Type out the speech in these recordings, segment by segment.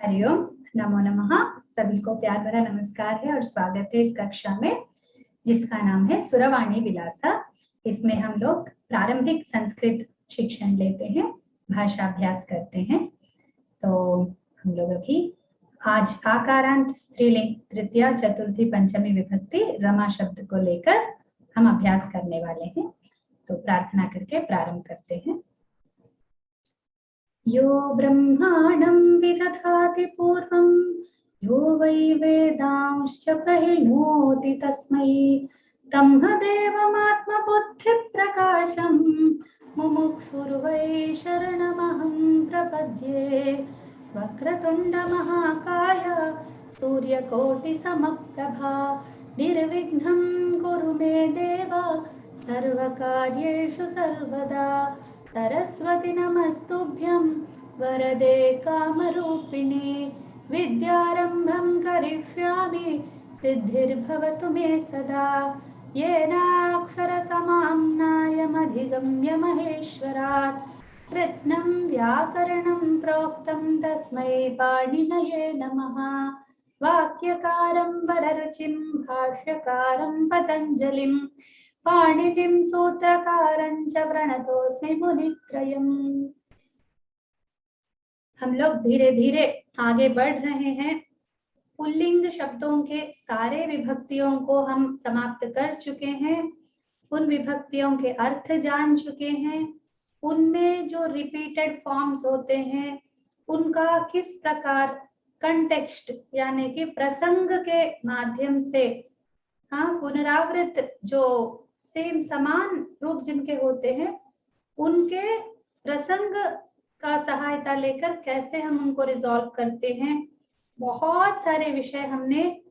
हरिओम, नमो नमः। सभी को प्यार भरा नमस्कार है और स्वागत है इस कक्षा में जिसका नाम है सुरवाणी विलासा। इसमें हम लोग प्रारंभिक संस्कृत शिक्षण लेते हैं, भाषा अभ्यास करते हैं। तो हम लोग अभी आज आकारांत स्त्रीलिंग तृतीया चतुर्थी पंचमी विभक्ति रमा शब्द को लेकर हम अभ्यास करने वाले हैं। तो प्रार्थना करके प्रारंभ करते हैं। यो ब्रह्माणं विदधाति पूर्वं यो वै वेदांश्च प्रहिणोति तस्मै तमदेवमात्मबुद्धिप्रकाशं मुमुक्षुर्वै शरणमहं प्रपद्ये। वक्रतुण्डमहाकाय सूर्यकोटिसमप्रभा निर्विघ्नं कुरु मे देव सर्वकार्येषु सर्वदा। सरस्वती नमस्तुभ्यं वरदे कामरूपिणे विद्यारम्भं करिष्यामि सिद्धिर्भवतु मे सदा। येनाक्षरसमाम्नायमधिगम्य महेश्वरात् कृत्स्नं व्याकरणं प्रोक्तं तस्मै पाणिनये नमः। वाक्यकारं वररुचिं भाष्यकारं पतञ्जलिं पाणिनिं सूत्रकारं च प्रणतोस्मि मुनित्रयम्। हम लोग धीरे धीरे आगे बढ़ रहे हैं। पुल्लिंग शब्दों के सारे विभक्तियों को हम समाप्त कर चुके हैं, उन विभक्तियों के अर्थ जान चुके हैं, उनमें जो रिपीटेड फॉर्म्स होते हैं उनका किस प्रकार कंटेक्स्ट यानी कि प्रसंग के माध्यम से पुनरावृत जो सेम समान रूप जिनके होते हैं उनके प्रसंग का सहायता लेकर कैसे हम उनको रिजॉल्व करते हैं, बहुत सारे विषय हमने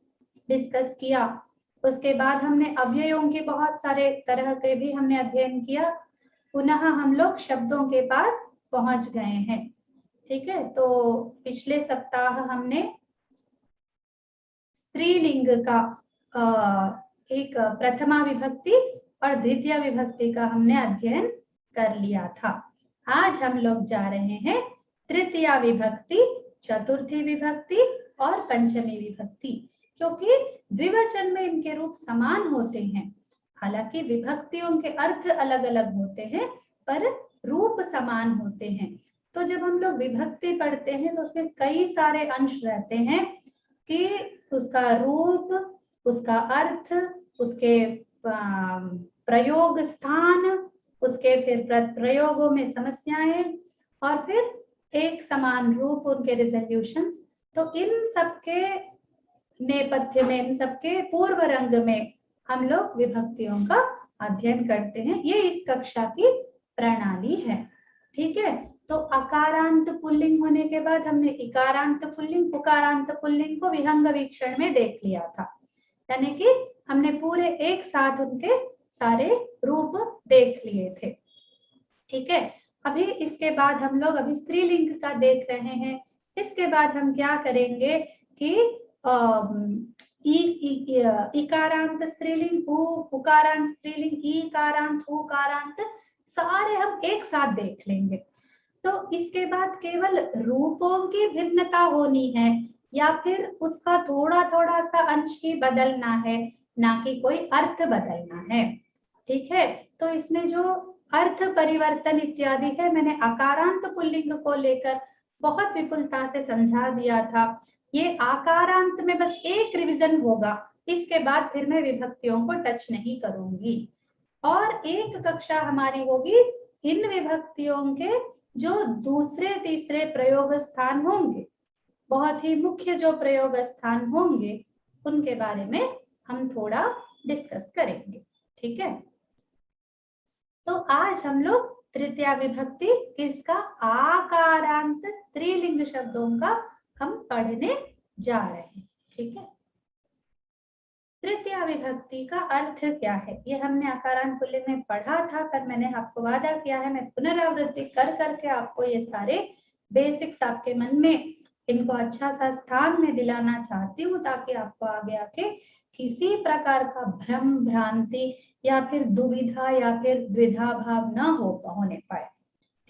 डिस्कस किया। उसके बाद हमने अव्ययों के बहुत सारे तरह के भी हमने अध्ययन किया। पुनः हम लोग शब्दों के पास पहुंच गए हैं। ठीक है, तो पिछले सप्ताह हमने स्त्रीलिंग का एक प्रथमा विभक्ति और द्वितीय विभक्ति का हमने अध्ययन कर लिया था। आज हम लोग जा रहे हैं तृतीया विभक्ति, चतुर्थी विभक्ति और पंचमी विभक्ति, क्योंकि द्विवचन में इनके रूप समान होते हैं। हालांकि विभक्तियों के अर्थ अलग अलग होते हैं पर रूप समान होते हैं। तो जब हम लोग विभक्ति पढ़ते हैं तो उसमें कई सारे अंश रहते हैं कि उसका रूप, उसका अर्थ, उसके प्रयोग स्थान, उसके फिर प्रयोगों में समस्याएं और फिर एक समान रूप, उनके रिजोल्यूशंस। तो इन सबके नेपथ्य में, इन सबके पूर्व रंग में हम लोग विभक्तियों का अध्ययन करते हैं। ये इस कक्षा की प्रणाली है। ठीक है, तो अकारांत पुल्लिंग होने के बाद हमने इकारांत पुल्लिंग, उकारांत पुल्लिंग को विहंग वीक्षण में देख लिया था, यानी कि हमने पूरे एक साथ उनके सारे रूप देख लिए थे। ठीक है, अभी इसके बाद हम लोग अभी स्त्रीलिंग का देख रहे हैं। इसके बाद हम क्या करेंगे कि इकारांत स्त्रीलिंग, उकारांत स्त्रीलिंग, ईकारांत, उकारांत सारे हम एक साथ देख लेंगे। तो इसके बाद केवल रूपों की भिन्नता होनी है या फिर उसका थोड़ा थोड़ा सा अंश ही बदलना है, ना कि कोई अर्थ बदलना है। ठीक है, तो इसमें जो अर्थ परिवर्तन इत्यादि है मैंने अकारांत पुल्लिंग को लेकर बहुत विपुलता से समझा दिया था। ये आकारांत में बस एक रिवीजन होगा, इसके बाद फिर मैं विभक्तियों को टच नहीं करूंगी। और एक कक्षा हमारी होगी इन विभक्तियों के जो दूसरे तीसरे प्रयोग स्थान होंगे, बहुत ही मुख्य जो प्रयोग स्थान होंगे उनके बारे में हम थोड़ा डिस्कस करेंगे। ठीक है, तो आज हम लोग तृतीया विभक्ति किसका, आकारांत स्त्रीलिंग शब्दों का हम पढ़ने जा रहे हैं। ठीक है, तृतीया विभक्ति का अर्थ क्या है ये हमने आकारांत पुल्लिंग में पढ़ा था, पर मैंने आपको वादा किया है मैं पुनरावृत्ति कर करके आपको ये सारे बेसिक्स आपके मन में इनको अच्छा सा स्थान में दिलाना चाहती हूँ, ताकि आपको आगे आके किसी प्रकार का भ्रम भ्रांति या फिर दुविधा या फिर द्विधा भाव न होने पाए।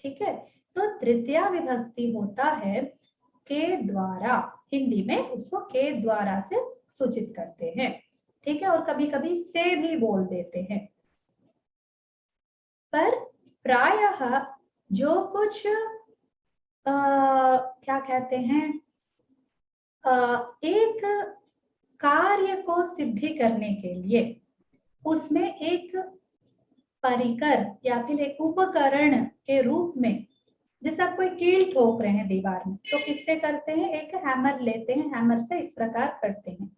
ठीक है, तो तृतीया विभक्ति होता है के द्वारा, हिंदी में उसको के द्वारा से सूचित करते हैं, ठीक है। और कभी कभी से भी बोल देते हैं, पर प्रायः जो कुछ क्या कहते हैं, एक कार्य को सिद्धि करने के लिए उसमें एक परिकर या फिर एक उपकरण के रूप में, जैसे आप कोई कील ठोक रहे हैं दीवार में, तो किससे करते हैं, एक हैमर लेते हैं, हैमर से इस प्रकार करते हैं,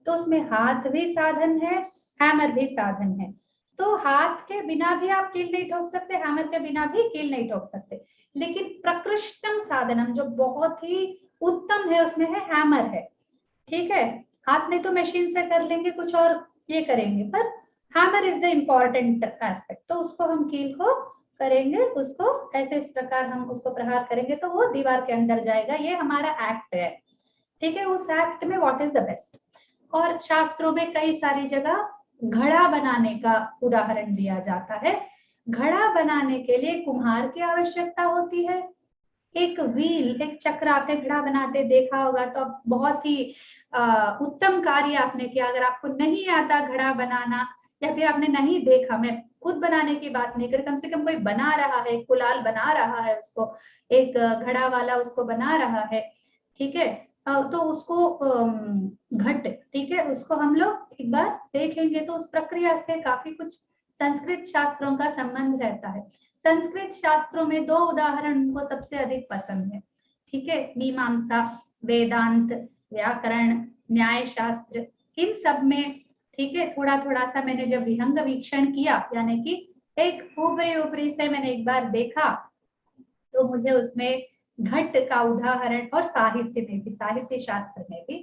तो उसमें हाथ भी साधन है, हैमर भी साधन है। तो हाथ के बिना भी आप कील नहीं ठोक सकते, हैमर के बिना भी कील नहीं ठोक सकते, लेकिन प्रकृष्टम साधनम जो बहुत ही उत्तम है उसमें है हैमर है, ठीक है। हाथ में तो मशीन से कर लेंगे, कुछ और ये करेंगे, पर hammer is the important aspect, तो उसको हम कील को करेंगे, उसको ऐसे इस प्रकार हम उसको प्रहार करेंगे तो वो दीवार के अंदर जाएगा, ये हमारा एक्ट है, ठीक है। उस एक्ट में व्हाट इज द बेस्ट। और शास्त्रों में कई सारी जगह घड़ा बनाने का उदाहरण दिया जाता है। घड़ा बनाने के लिए कुम्हार की आवश्यकता होती है, एक व्हील, एक चक्र, आपने घड़ा बनाते देखा होगा तो बहुत ही उत्तम कार्य आपने किया। अगर आपको नहीं आता घड़ा बनाना या फिर आपने नहीं देखा, मैं खुद बनाने की बात नहीं करी, कम से कम कोई बना रहा है, कुलाल बना रहा है उसको, एक घड़ा वाला उसको बना रहा है, ठीक है, तो उसको घट, ठीक है, उसको हम लोग एक बार देखेंगे तो उस प्रक्रिया से काफी कुछ संस्कृत शास्त्रों का संबंध रहता है। संस्कृत शास्त्रों में दो उदाहरण उनको सबसे अधिक पसंद है, ठीक है, मीमांसा, वेदांत, व्याकरण, न्याय शास्त्र, इन सब में, ठीक है, थोड़ा थोड़ा सा मैंने जब विहंग वीक्षण किया, यानी कि एक ऊपरी ऊपरी से मैंने एक बार देखा, तो मुझे उसमें घट का उदाहरण, और साहित्य में भी, साहित्य शास्त्र में भी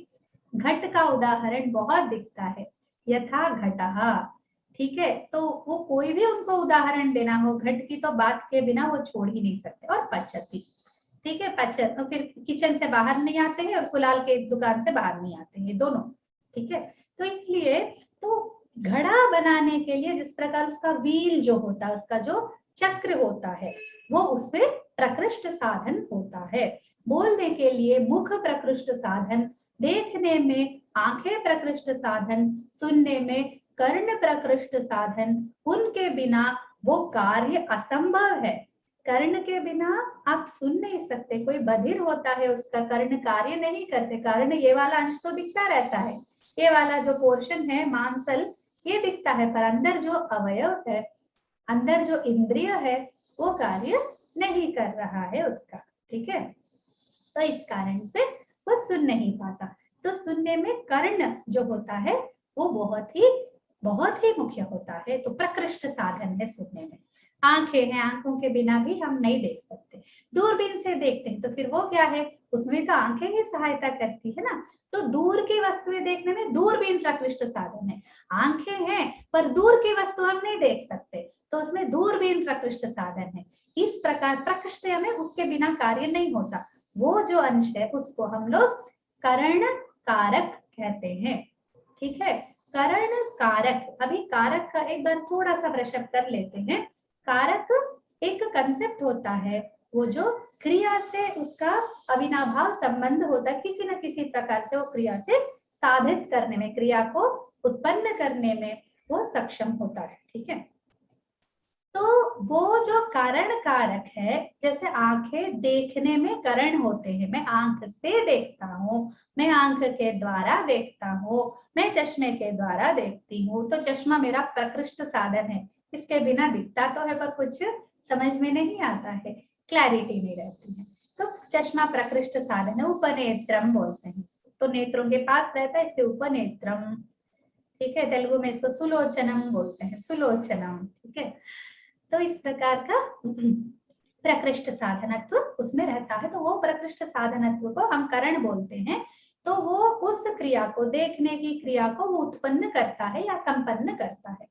घट का उदाहरण बहुत दिखता है, यथा घटः, ठीक है। तो वो कोई भी उनको उदाहरण देना हो घट की, तो बात के बिना वो छोड़ ही नहीं सकते। और पचती, ठीक है, पचत तो फिर किचन से बाहर नहीं आते हैं और कुलाल के दुकान से बाहर नहीं आते हैं, दोनों, ठीक है। तो इसलिए तो घड़ा बनाने के लिए जिस प्रकार उसका व्हील जो होता है, उसका जो चक्र होता है, वो उसमें प्रकृष्ट साधन होता है। बोलने के लिए मुख प्रकृष्ट साधन, देखने में आंखें प्रकृष्ट साधन, सुनने में कर्ण प्रकृष्ट साधन, उनके बिना वो कार्य असंभव है। कर्ण के बिना आप सुन नहीं सकते, कोई बधिर होता है उसका कर्ण कार्य नहीं करते, कर्ण ये वाला अंश तो दिखता रहता है, ये वाला जो पोर्शन है मांसल ये दिखता है, पर अंदर जो अवयव है, अंदर जो इंद्रिय है, वो कार्य नहीं कर रहा है उसका, ठीक है। तो इस कारण से वो सुन नहीं पाता। तो सुनने में कर्ण जो होता है वो बहुत ही मुख्य होता है, तो प्रकृष्ट साधन है सुनने में। आंखें हैं, आंखों के बिना भी हम नहीं देख सकते, दूरबीन से देखते हैं तो फिर वो क्या है, उसमें तो आंखें ही सहायता करती है ना। तो दूर की वस्तुएं देखने में दूरबीन प्रकृष्ट साधन है। आंखें हैं पर दूर की वस्तु हम नहीं देख सकते, तो उसमें दूरबीन प्रकृष्ट साधन है। इस प्रकार प्रकृष्ट में उसके बिना कार्य नहीं होता, वो जो अंश है उसको हम लोग करण कारक कहते हैं, ठीक है। करण कारक, अभी कारक का एक बार थोड़ा सा ब्रशअप कर लेते हैं। कारक एक कंसेप्ट होता है, वो जो क्रिया से उसका अविनाभाव संबंध होता है, किसी न किसी प्रकार से वो क्रिया से साधित करने में, क्रिया को उत्पन्न करने में वो सक्षम होता है, ठीक है। तो वो जो कारण कारक है, जैसे आंखें देखने में करण होते हैं, मैं आंख से देखता हूँ, मैं आंख के द्वारा देखता हूँ, मैं चश्मे के द्वारा देखती हूँ, तो चश्मा मेरा प्रकृष्ट साधन है, इसके बिना दिखता तो है पर कुछ समझ में नहीं आता है, क्लैरिटी नहीं रहती है, तो चश्मा प्रकृष्ट साधन है। उपनेत्रम बोलते हैं, तो नेत्रों के पास रहता है इसलिए उपनेत्रम, ठीक है। तेलुगु में इसको सुलोचनम बोलते हैं, सुलोचनम, ठीक है। तो इस प्रकार का प्रकृष्ट साधनत्व उसमें रहता है, तो वो प्रकृष्ट साधनत्व को हम करण बोलते हैं। तो वो उस क्रिया को, देखने की क्रिया को वो उत्पन्न करता है या संपन्न करता है,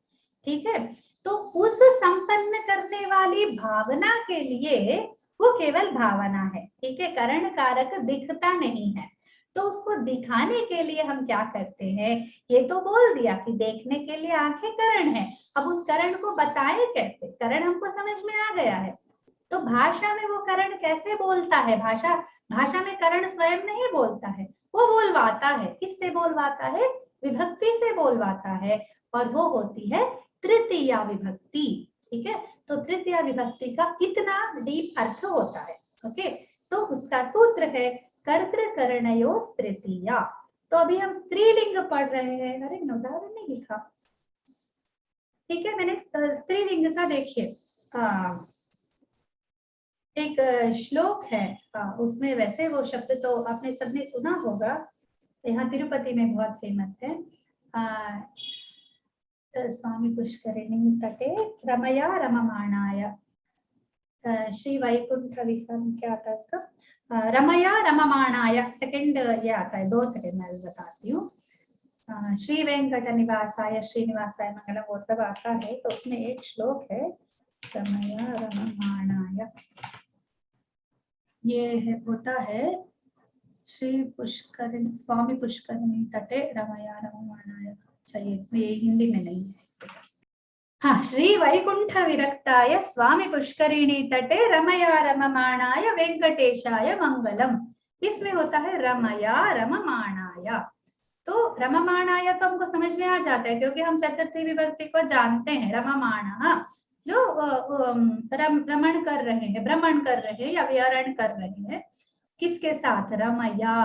ठीक है। तो उस संपन्न करने वाली भावना के लिए वो केवल भावना है, ठीक है, करण कारक दिखता नहीं है। तो उसको दिखाने के लिए हम क्या करते हैं, ये तो बोल दिया कि देखने के लिए आंखें करण है, अब उस करण को बताएं कैसे, करण हमको समझ में आ गया है, तो भाषा में वो करण कैसे बोलता है? भाषा में करण स्वयं नहीं बोलता है, वो बोलवाता है। किससे बोलवाता है? विभक्ति से बोलवाता है, और वो होती है तृतीया विभक्ति। ठीक है, तो तृतीया विभक्ति का इतना डीप अर्थ होता है। ओके, तो उसका सूत्र है कर्तृकरणयो तृतीया। तो अभी हम स्त्रीलिंग पढ़ रहे हैं। अरे उदाहरण नहीं लिखा। ठीक है, मैंने स्त्रीलिंग का देखिए एक श्लोक है, उसमें वैसे वो शब्द तो आपने सबने सुना होगा, यहाँ तिरुपति में बहुत फेमस है। स्वामी पुष्करिणी तटे रमया रममाणाय, श्री वैकुंठ विहार क्या आता है इसका, रमया रममाणाय। सेकंड ये आता है, 2 सेकंड मैं बताती हूँ। श्री वेंकट निवासाय श्रीनिवासाय मंगलम, वो सब आता है। तो उसमें एक श्लोक है रमया रममाणाय, ये है होता है श्री पुष्करिणी, स्वामी पुष्करिणी तटे रमया रममाणाय। चाहिए, ये हिंदी में नहीं है। हाँ, श्री वैकुंठ विरक्ताय स्वामी पुष्करिणी तटे रमया रममाणाय वेंकटेशाय मंगलम। इसमें होता है रमया रममाणाय। तो रममाणाय तो हमको समझ में आ जाता है, क्योंकि हम चतुर्थी विभक्ति को जानते हैं। रममाणा जो रमण कर रहे हैं, भ्रमण कर रहे हैं या विहरण कर रहे हैं, किसके साथ? रमया।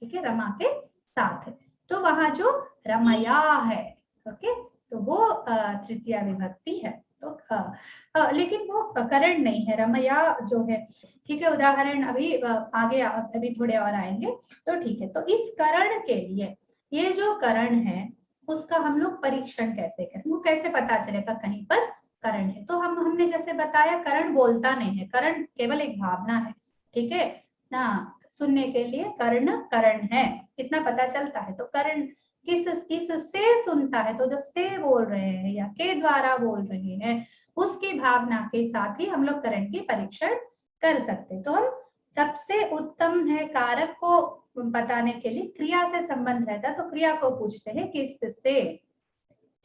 ठीक है, रमा के साथ। तो वहां जो रमया है, ओके, तो वो तृतीया विभक्ति है। तो लेकिन वो करण नहीं है, रमया जो है। ठीक है, उदाहरण अभी आगे अभी थोड़े और आएंगे। तो ठीक है, तो इस करण के लिए ये जो करण है उसका हम लोग परीक्षण कैसे करें? वो कैसे पता चलेगा कहीं पर करण है? तो हमने जैसे बताया, करण बोलता नहीं है, करण केवल एक भावना है। ठीक है ना, सुनने के लिए कर्ण करण है, इतना पता चलता है। तो करण इससे सुनता है, तो जो से बोल रहे हैं या के द्वारा बोल रहे हैं, उसकी भावना के साथ ही हम लोग करण की परीक्षण कर सकते हैं। तो हम सबसे उत्तम है कारक को बताने के लिए क्रिया से संबंध रहता है, तो क्रिया को पूछते हैं किससे।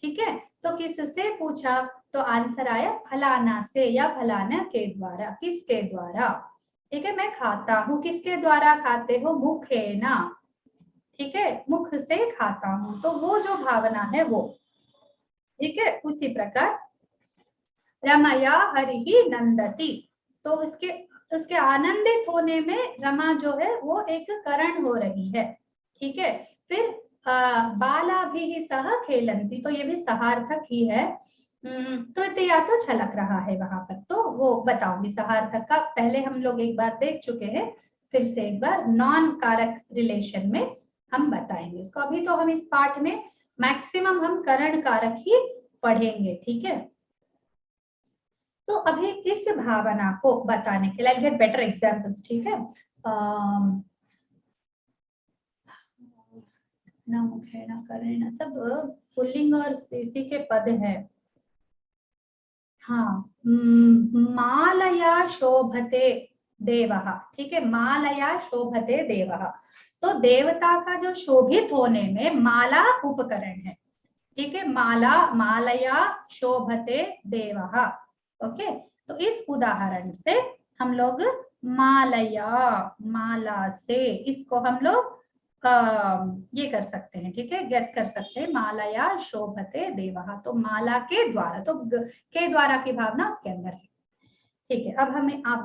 ठीक है, तो किससे पूछा तो आंसर आया फलाना से या फलाना के द्वारा। किसके द्वारा? ठीक है, मैं खाता हूँ, किसके द्वारा खाते हो? मुखेना। ठीक है, मुख से खाता हूँ, तो वो जो भावना है वो। ठीक है, उसी प्रकार रमया हरिहि नंदति, तो उसके आनंदित होने में रमा जो है वो एक करण हो रही है। ठीक है, फिर बाला भी सह खेलंती, तो ये भी सहार्थक ही है। तृतीया तो छलक रहा है वहां पर, तो वो बताऊंगी। सहार्थक का पहले हम लोग एक बार देख चुके हैं, फिर से एक बार नॉन कारक रिलेशन में हम बताएंगे इसको। अभी तो हम इस पाठ में मैक्सिमम हम करण कारक ही पढ़ेंगे। ठीक है, तो अभी इस भावना को बताने के लिए गेट बेटर एग्जाम्पल्स। ठीक है, ना मुख है ना करें ना, सब पुल्लिंग और इसी के पद है। हाँ, मालया शोभते देवः। ठीक है, मालया शोभते देवः, तो देवता का जो शोभित होने में माला उपकरण है। ठीक है, माला मालया शोभते देवः। ओके, तो इस उदाहरण से हम लोग मालया, माला से, इसको हम लोग ये कर सकते हैं। ठीक है, गेस कर सकते हैं, मालया शोभते देवः, तो माला के द्वारा, तो के द्वारा की भावना उसके अंदर है। ठीक है, अब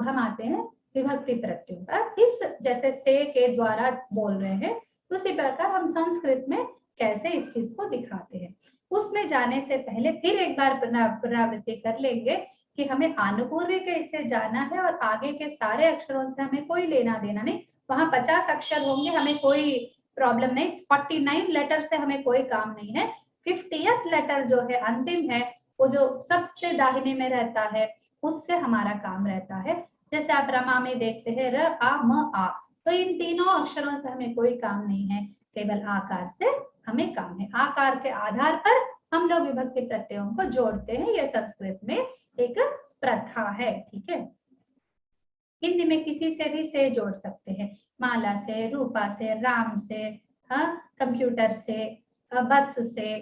हम आते हैं विभक्ति प्रत्ययों पर। इस जैसे से के द्वारा बोल रहे हैं, उसी प्रकार हम संस्कृत में कैसे इस चीज को दिखाते हैं, उसमें जाने से पहले फिर एक बार पुनरावृत्ति कर लेंगे कि हमें आनुपूर्वी कैसे जाना है, और आगे के सारे अक्षरों से हमें कोई लेना देना नहीं। वहां 50 अक्षर होंगे, हमें कोई प्रॉब्लम नहीं। 49 लेटर से हमें कोई काम नहीं है। 50th लेटर जो है, अंतिम है, वो जो सबसे दाहिने में रहता है, उससे हमारा काम रहता है। जैसे आप रमा में देखते हैं र आ म आ, तो इन तीनों अक्षरों से हमें कोई काम नहीं है, केवल आकार से हमें काम है। आकार के आधार पर हम लोग विभक्ति प्रत्ययों को जोड़ते हैं, यह संस्कृत में एक प्रथा है। ठीक है, हिंदी में किसी से भी से जोड़ सकते हैं, माला से, रूपा से, राम से, कंप्यूटर से, बस से,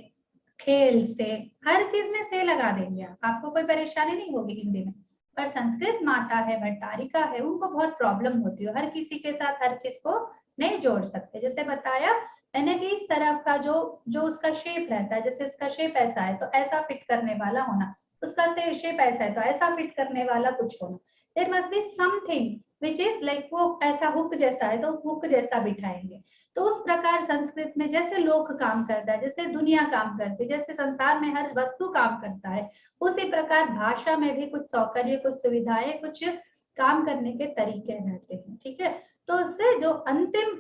खेल से, हर चीज में से लगा देंगे आप, आपको कोई परेशानी नहीं होगी हिंदी में। पर संस्कृत माता है, भट्टारिका है, उनको बहुत प्रॉब्लम होती है, हर किसी के साथ हर चीज को नहीं जोड़ सकते। जैसे बताया मैंने कि इस तरफ का जो उसका शेप रहता है, जैसे इसका शेप ऐसा है तो ऐसा फिट करने वाला होना, उसका से शेप ऐसा है तो ऐसा फिट करने वाला कुछ होना। There must be something which is like, वो ऐसा हुक जैसा है तो हुक जैसा बिठाएंगे। तो उस प्रकार संस्कृत में जैसे लोक काम करता है, जैसे दुनिया काम करती है, जैसे संसार में हर वस्तु काम करता है, उसी प्रकार भाषा में भी कुछ सौकर्य, कुछ सुविधाएं, कुछ काम करने के तरीके रहते हैं। ठीक है, तो उससे जो अंतिम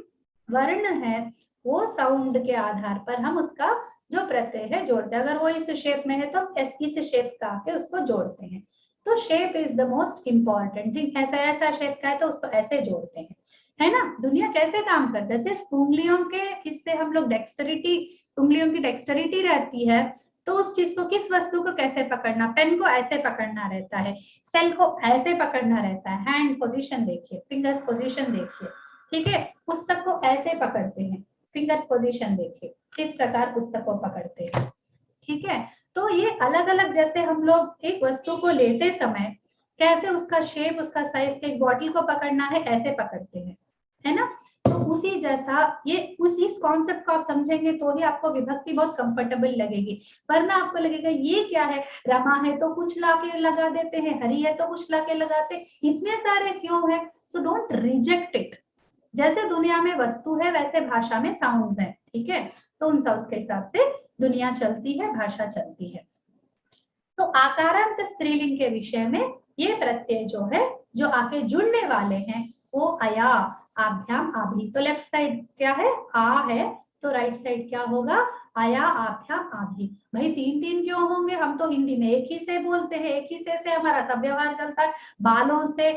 वर्ण है वो साउंड के आधार पर हम उसका जो प्रत्यय है जोड़ते हैं। अगर वो इस शेप में है तो इस शेप का आके उसको जोड़ते हैं। तो shape is the most important thing. ऐसा ऐसा शेप का है तो उसको ऐसे जोड़ते हैं, है ना। दुनिया कैसे काम करता है, सिर्फ उंगलियों के, इससे हम लोग डेक्सटरिटी, उंगलियों की डेक्सटरिटी रहती है, तो उस चीज को, किस वस्तु को कैसे पकड़ना, पेन को ऐसे पकड़ना रहता है, सेल को ऐसे पकड़ना रहता है, हैंड पोजीशन देखिए, फिंगर्स पोजीशन देखिए, ठीक है, पुस्तक को ऐसे पकड़ते हैं, फिंगर्स पोजीशन देखिए, किस प्रकार पुस्तक को पकड़ते हैं। ठीक है, तो ये अलग अलग, जैसे हम लोग एक वस्तु को लेते समय कैसे उसका शेप, उसका साइज, के एक बॉटल को पकड़ना है ऐसे पकड़ते हैं, है ना। तो उसी जैसा ये इस कॉन्सेप्ट को आप समझेंगे तो ही आपको विभक्ति बहुत कंफर्टेबल लगेगी, वरना आपको लगेगा ये क्या है, रमा है तो कुछ लाके लगा देते हैं, हरी है तो कुछ लाके लगाते, इतने सारे क्यों है। So don't reject it. जैसे दुनिया में वस्तु है वैसे भाषा में साउंड्स हैं, ठीक है, तो उन साउंड्स के हिसाब से दुनिया चलती है, भाषा चलती है। तो आकारांत स्त्रीलिंग के विषय में ये प्रत्यय जो है, जो आके जुड़ने वाले हैं, वो अया, आभ्याम, आभि। तो लेफ्ट साइड क्या है, आ है, तो राइट साइड क्या होगा, अया, आभ्याम, आभि। भाई तीन तीन क्यों होंगे, हम तो हिंदी में एक ही से बोलते हैं, एक ही से हमारा सब व्यवहार चलता है, बालों से,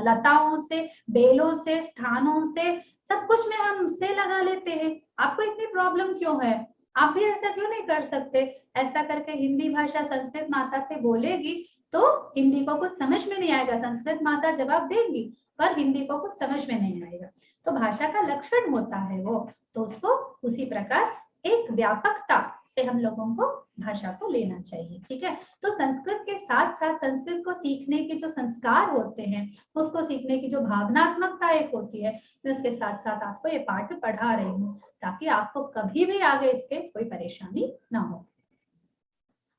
लताओं से, बेलों से, स्थानों से, सब कुछ में हम से लगा लेते हैं। आपको इतनी प्रॉब्लम क्यों है, आप भी ऐसा क्यों नहीं कर सकते। ऐसा करके हिंदी भाषा संस्कृत माता से बोलेगी तो हिंदी को कुछ समझ में नहीं आएगा, संस्कृत माता जवाब देंगी पर हिंदी को कुछ समझ में नहीं आएगा। तो भाषा का लक्षण होता है वो, तो उसको उसी प्रकार एक व्यापकता से हम लोगों को भाषा को लेना चाहिए। ठीक है, तो संस्कृत के साथ साथ संस्कृत को सीखने के जो संस्कार होते हैं, उसको सीखने की जो भावनात्मकता एक होती है, मैं उसके साथ साथ आपको ये पाठ पढ़ा रही हूँ ताकि आपको कभी भी आगे इसके कोई परेशानी ना हो।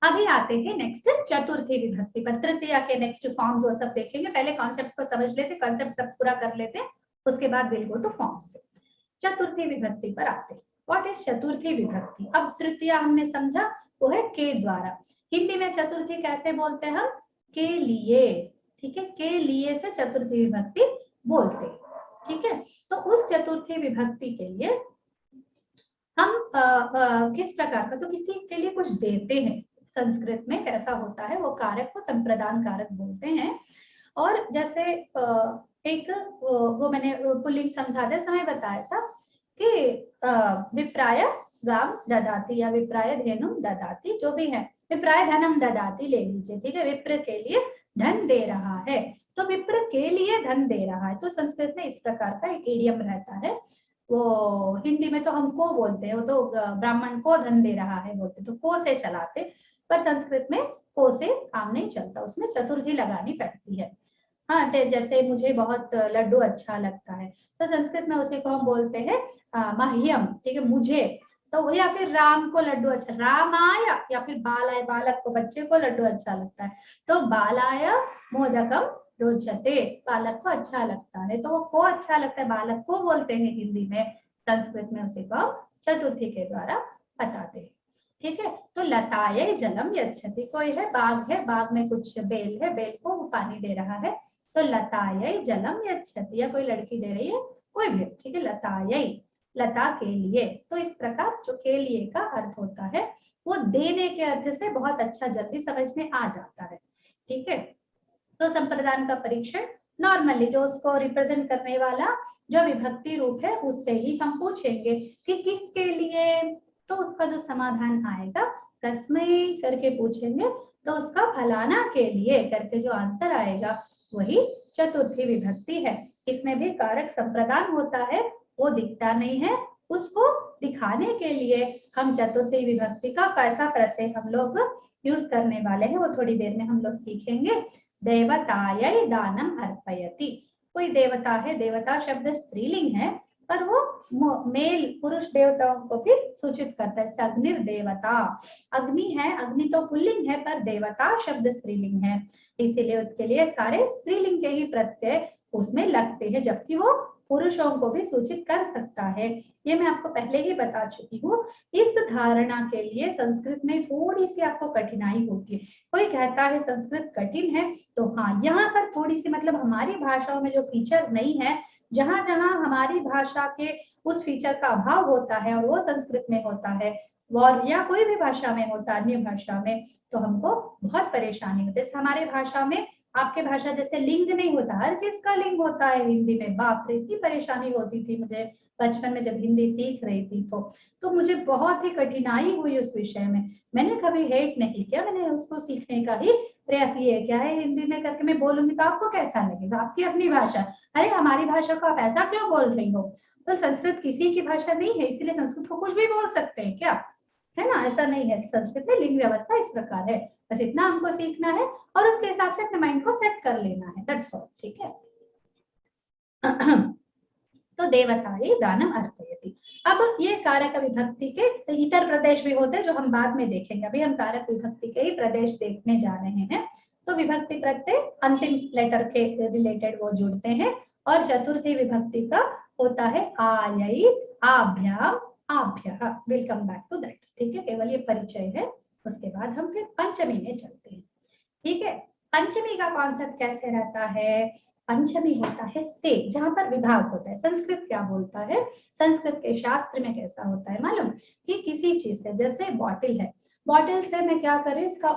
अभी आते हैं नेक्स्ट चतुर्थी विभक्ति पर, तृतीया के नेक्स्ट फॉर्म्स वो सब देखेंगे, पहले कॉन्सेप्ट को समझ लेते, कॉन्सेप्ट सब पूरा कर लेते, उसके बाद विल गो टू फॉर्म्स। चतुर्थी विभक्ति पर आते, व्हाट इज चतुर्थी विभक्ति। अब तृतीया हमने समझा वो है के द्वारा, हिंदी में चतुर्थी कैसे बोलते हैं हम, के लिए। ठीक है, के लिए से चतुर्थी विभक्ति बोलते हैं। ठीक है, तो उस चतुर्थी विभक्ति के लिए हम किस प्रकार का, तो किसी के लिए कुछ देते हैं, संस्कृत में कैसा होता है, वो कारक को संप्रदान कारक बोलते हैं। और जैसे एक वो मैंने पुल्लिंग समझाते समय बताया था कि विप्राय गाम ददाती या विप्राय धेनुम ददाती, जो भी है, विप्राय धनम ददाती ले लीजिए। ठीक है, विप्र के लिए धन दे रहा है, तो विप्र के लिए धन दे रहा है, तो संस्कृत में इस प्रकार का एक इडियम रहता है। वो हिंदी में तो हम को बोलते हैं, वो तो ब्राह्मण को धन दे रहा है बोलते, तो को से चलाते, पर संस्कृत में को से काम नहीं चलता, उसमें चतुर्थी लगानी पड़ती है। हाँ, जैसे मुझे बहुत लड्डू अच्छा लगता है, तो संस्कृत में उसी को हम बोलते हैं मह्यम। ठीक है, मुझे, तो या फिर राम को लड्डू अच्छा, रामाय, या फिर बालाय, बालक को, बच्चे को लड्डू अच्छा लगता है, तो बालाय मोदकम रोचते, बालक को अच्छा लगता है, तो वो को अच्छा लगता है, बालक को बोलते हैं हिंदी में, संस्कृत में उसी को चतुर्थी के द्वारा बताते हैं। ठीक है, तो लताये जलम यच्छति, कोई है बाग है, बाग में कुछ बेल है, बेल को वो पानी दे रहा है, तो लताये जलम यच्छति, या कोई लड़की दे रही है, कोई भी। ठीक है, लताये, लता के लिए, तो इस प्रकार जो के लिए का अर्थ होता है वो देने के अर्थ से बहुत अच्छा जल्दी समझ में आ जाता है। ठीक है, तो संप्रदान का परीक्षण नॉर्मली जो उसको रिप्रेजेंट करने वाला जो विभक्ति रूप है उससे ही हम पूछेंगे कि किसके लिए, तो उसका जो समाधान आएगा तस्मै करके पूछेंगे, तो उसका फलाना के लिए करके जो आंसर आएगा वही चतुर्थी विभक्ति है। इसमें भी कारक संप्रदान होता है, वो दिखता नहीं है, उसको दिखाने के लिए हम चतुर्थी विभक्ति का कैसा प्रत्यय हम लोग यूज करने वाले हैं, वो थोड़ी देर में हम लोग सीखेंगे। देवतायै दानम अर्पयति। कोई देवता है, देवता शब्द स्त्रीलिंग है पर वो मेल पुरुष देवताओं को भी सूचित करता है। अग्निर देवता, अग्नि है, अग्नि तो पुल्लिंग है पर देवता शब्द स्त्रीलिंग है, इसीलिए उसके लिए सारे स्त्रीलिंग के ही प्रत्यय उसमें लगते हैं, जबकि वो पुरुषों को भी सूचित कर सकता है। ये मैं आपको पहले ही बता चुकी हूँ। इस धारणा के लिए संस्कृत में थोड़ी सी आपको कठिनाई होती है। कोई कहता है संस्कृत कठिन है, तो हाँ, यहाँ पर थोड़ी सी मतलब हमारी भाषाओं में जो फीचर नहीं है, जहां जहां हमारी भाषा के उस फीचर का अभाव होता है और वो संस्कृत में होता है और या कोई भी भाषा में होता है, अन्य भाषा में, तो हमको बहुत परेशानी होती है। हमारे भाषा में, आपके भाषा जैसे लिंग नहीं होता, हर चीज का लिंग होता है हिंदी में। बाप रे, इतनी परेशानी होती थी मुझे बचपन में जब हिंदी सीख रही थी, तो मुझे बहुत ही कठिनाई हुई उस विषय में। मैंने कभी हेट नहीं किया, मैंने उसको सीखने का ही प्रयास। ये क्या है हिंदी में करके मैं बोलूंगी तो आपको कैसा लगेगा, आपकी अपनी भाषा, अरे हमारी भाषा को आप ऐसा क्यों बोल रही हो। तो संस्कृत किसी की भाषा नहीं है, इसीलिए संस्कृत को कुछ भी बोल सकते हैं क्या, है ना, ऐसा नहीं है। संस्कृत में लिंग व्यवस्था इस प्रकार है, बस इतना हमको सीखना है और उसके हिसाब से अपने माइंड को सेट कर लेना है, दैट्स ऑल, ठीक है। तो देवताये दानम अर्पयति। अब ये कारक विभक्ति के इतर प्रदेश भी होते हैं जो हम बाद में देखेंगे, अभी हम कारक विभक्ति के ही प्रदेश देखने जा रहे हैं। तो विभक्ति प्रत्यय अंतिम लेटर के रिलेटेड वो जुड़ते हैं और चतुर्थी विभक्ति का होता है आयै, आभ्याम, आभ्यः। Will come back to that, ठीक है, केवल ये परिचय है, उसके बाद हम फिर पंचमी में चलते हैं, ठीक है। पंचमी का कॉन्सेप्ट कैसे रहता है, पंचमी होता है से, जहां पर विभाग होता है। संस्कृत क्या बोलता है, संस्कृत के शास्त्र में कैसा होता है मालूम, कि किसी चीज से, जैसे बॉटल है, बॉटल से मैं क्या करें, इसका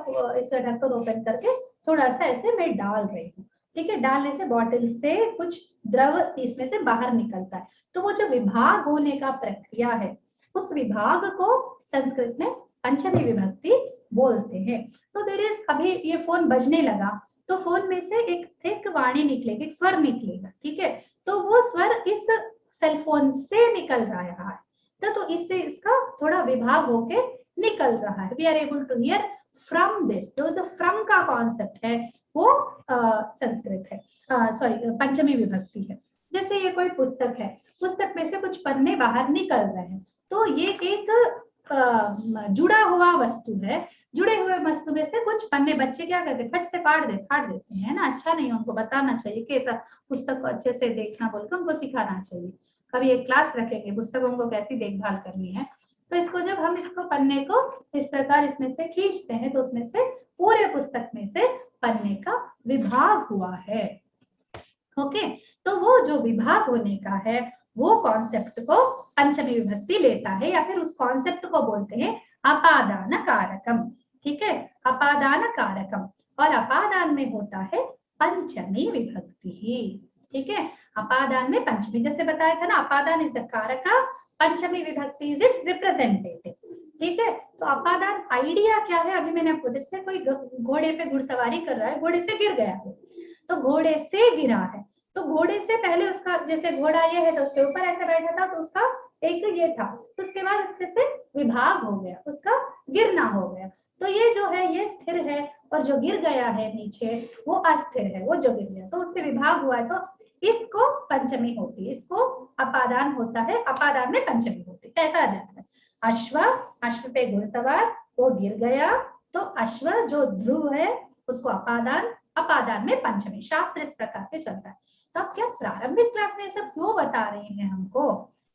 ढक्कन ओपन करके थोड़ा सा ऐसे मैं डाल रही हूँ, ठीक है, डालने से बॉटल से कुछ द्रव इसमें से बाहर निकलता है। तो वो जो विभाग होने का प्रक्रिया है, उस विभाग को संस्कृत में पंचमी विभक्ति बोलते हैं। सो देयर इज, अभी ये फोन बजने लगा तो फोन में से एक वाणी निकलेगी, एक स्वर निकलेगा, ठीक है, तो वो स्वर इस सेल फोन से निकल रहा है, तो इससे इसका थोड़ा विभाग होके निकल रहा है। We are able to hear from this. जो फ्रॉम का कॉन्सेप्ट है वो संस्कृत है, सॉरी पंचमी विभक्ति है। जैसे ये कोई पुस्तक है, पुस्तक में से कुछ पन्ने बाहर निकल रहे हैं, तो ये एक जुड़ा हुआ वस्तु है, जुड़े हुए वस्तु में से कुछ पन्ने बच्चे क्या करते हैं, फट से फाड़ देते हैं, है ना, अच्छा नहीं, उनको बताना चाहिए कि ऐसा पुस्तक को अच्छे से देखना बोलकर उनको सिखाना चाहिए। कभी एक क्लास रखेंगे पुस्तकों को कैसी देखभाल करनी है। तो इसको जब हम इसको पन्ने को इस प्रकार इसमें से खींचते हैं तो उसमें से पूरे पुस्तक में से पन्ने का विभाग हुआ है, ओके। तो वो जो विभाग होने का है वो कॉन्सेप्ट को पंचमी विभक्ति लेता है, या फिर उस कॉन्सेप्ट को बोलते हैं अपादान कारकम, ठीक है, अपादान कारकम। और अपादान में होता है पंचमी विभक्ति ही, ठीक है, अपादान में पंचमी, जैसे बताया था ना, अपादान इज द कारका, पंचमी विभक्ति इज इट्स रिप्रेजेंटेटिव, ठीक है। तो अपादान आइडिया क्या है, अभी मैंने आपको, जैसे कोई घोड़े पे घुड़सवारी कर रहा है, घोड़े से गिर गया है, तो घोड़े से गिरा है, तो घोड़े से पहले उसका, जैसे घोड़ा ये है तो उसके ऊपर ऐसे बैठा था, तो उसका एक ये था, तो उसके बाद इसके से विभाग हो गया, उसका गिरना हो गया। तो ये जो है ये स्थिर है और जो गिर गया है नीचे वो अस्थिर है, वो जो गिर गया तो उससे विभाग हुआ है, तो इसको पंचमी होती है, इसको अपादान होता है, अपादान में पंचमी होती है। ऐसा आ जाता है, अश्व, अश्व पे घुड़सवार, वो गिर गया, तो अश्व जो ध्रुव है उसको अपादान, अपादान में पंचमी, शास्त्र इस प्रकार से चलता है। तो आप क्या प्रारंभिक क्लास में सब क्यों बता रहे हैं हमको,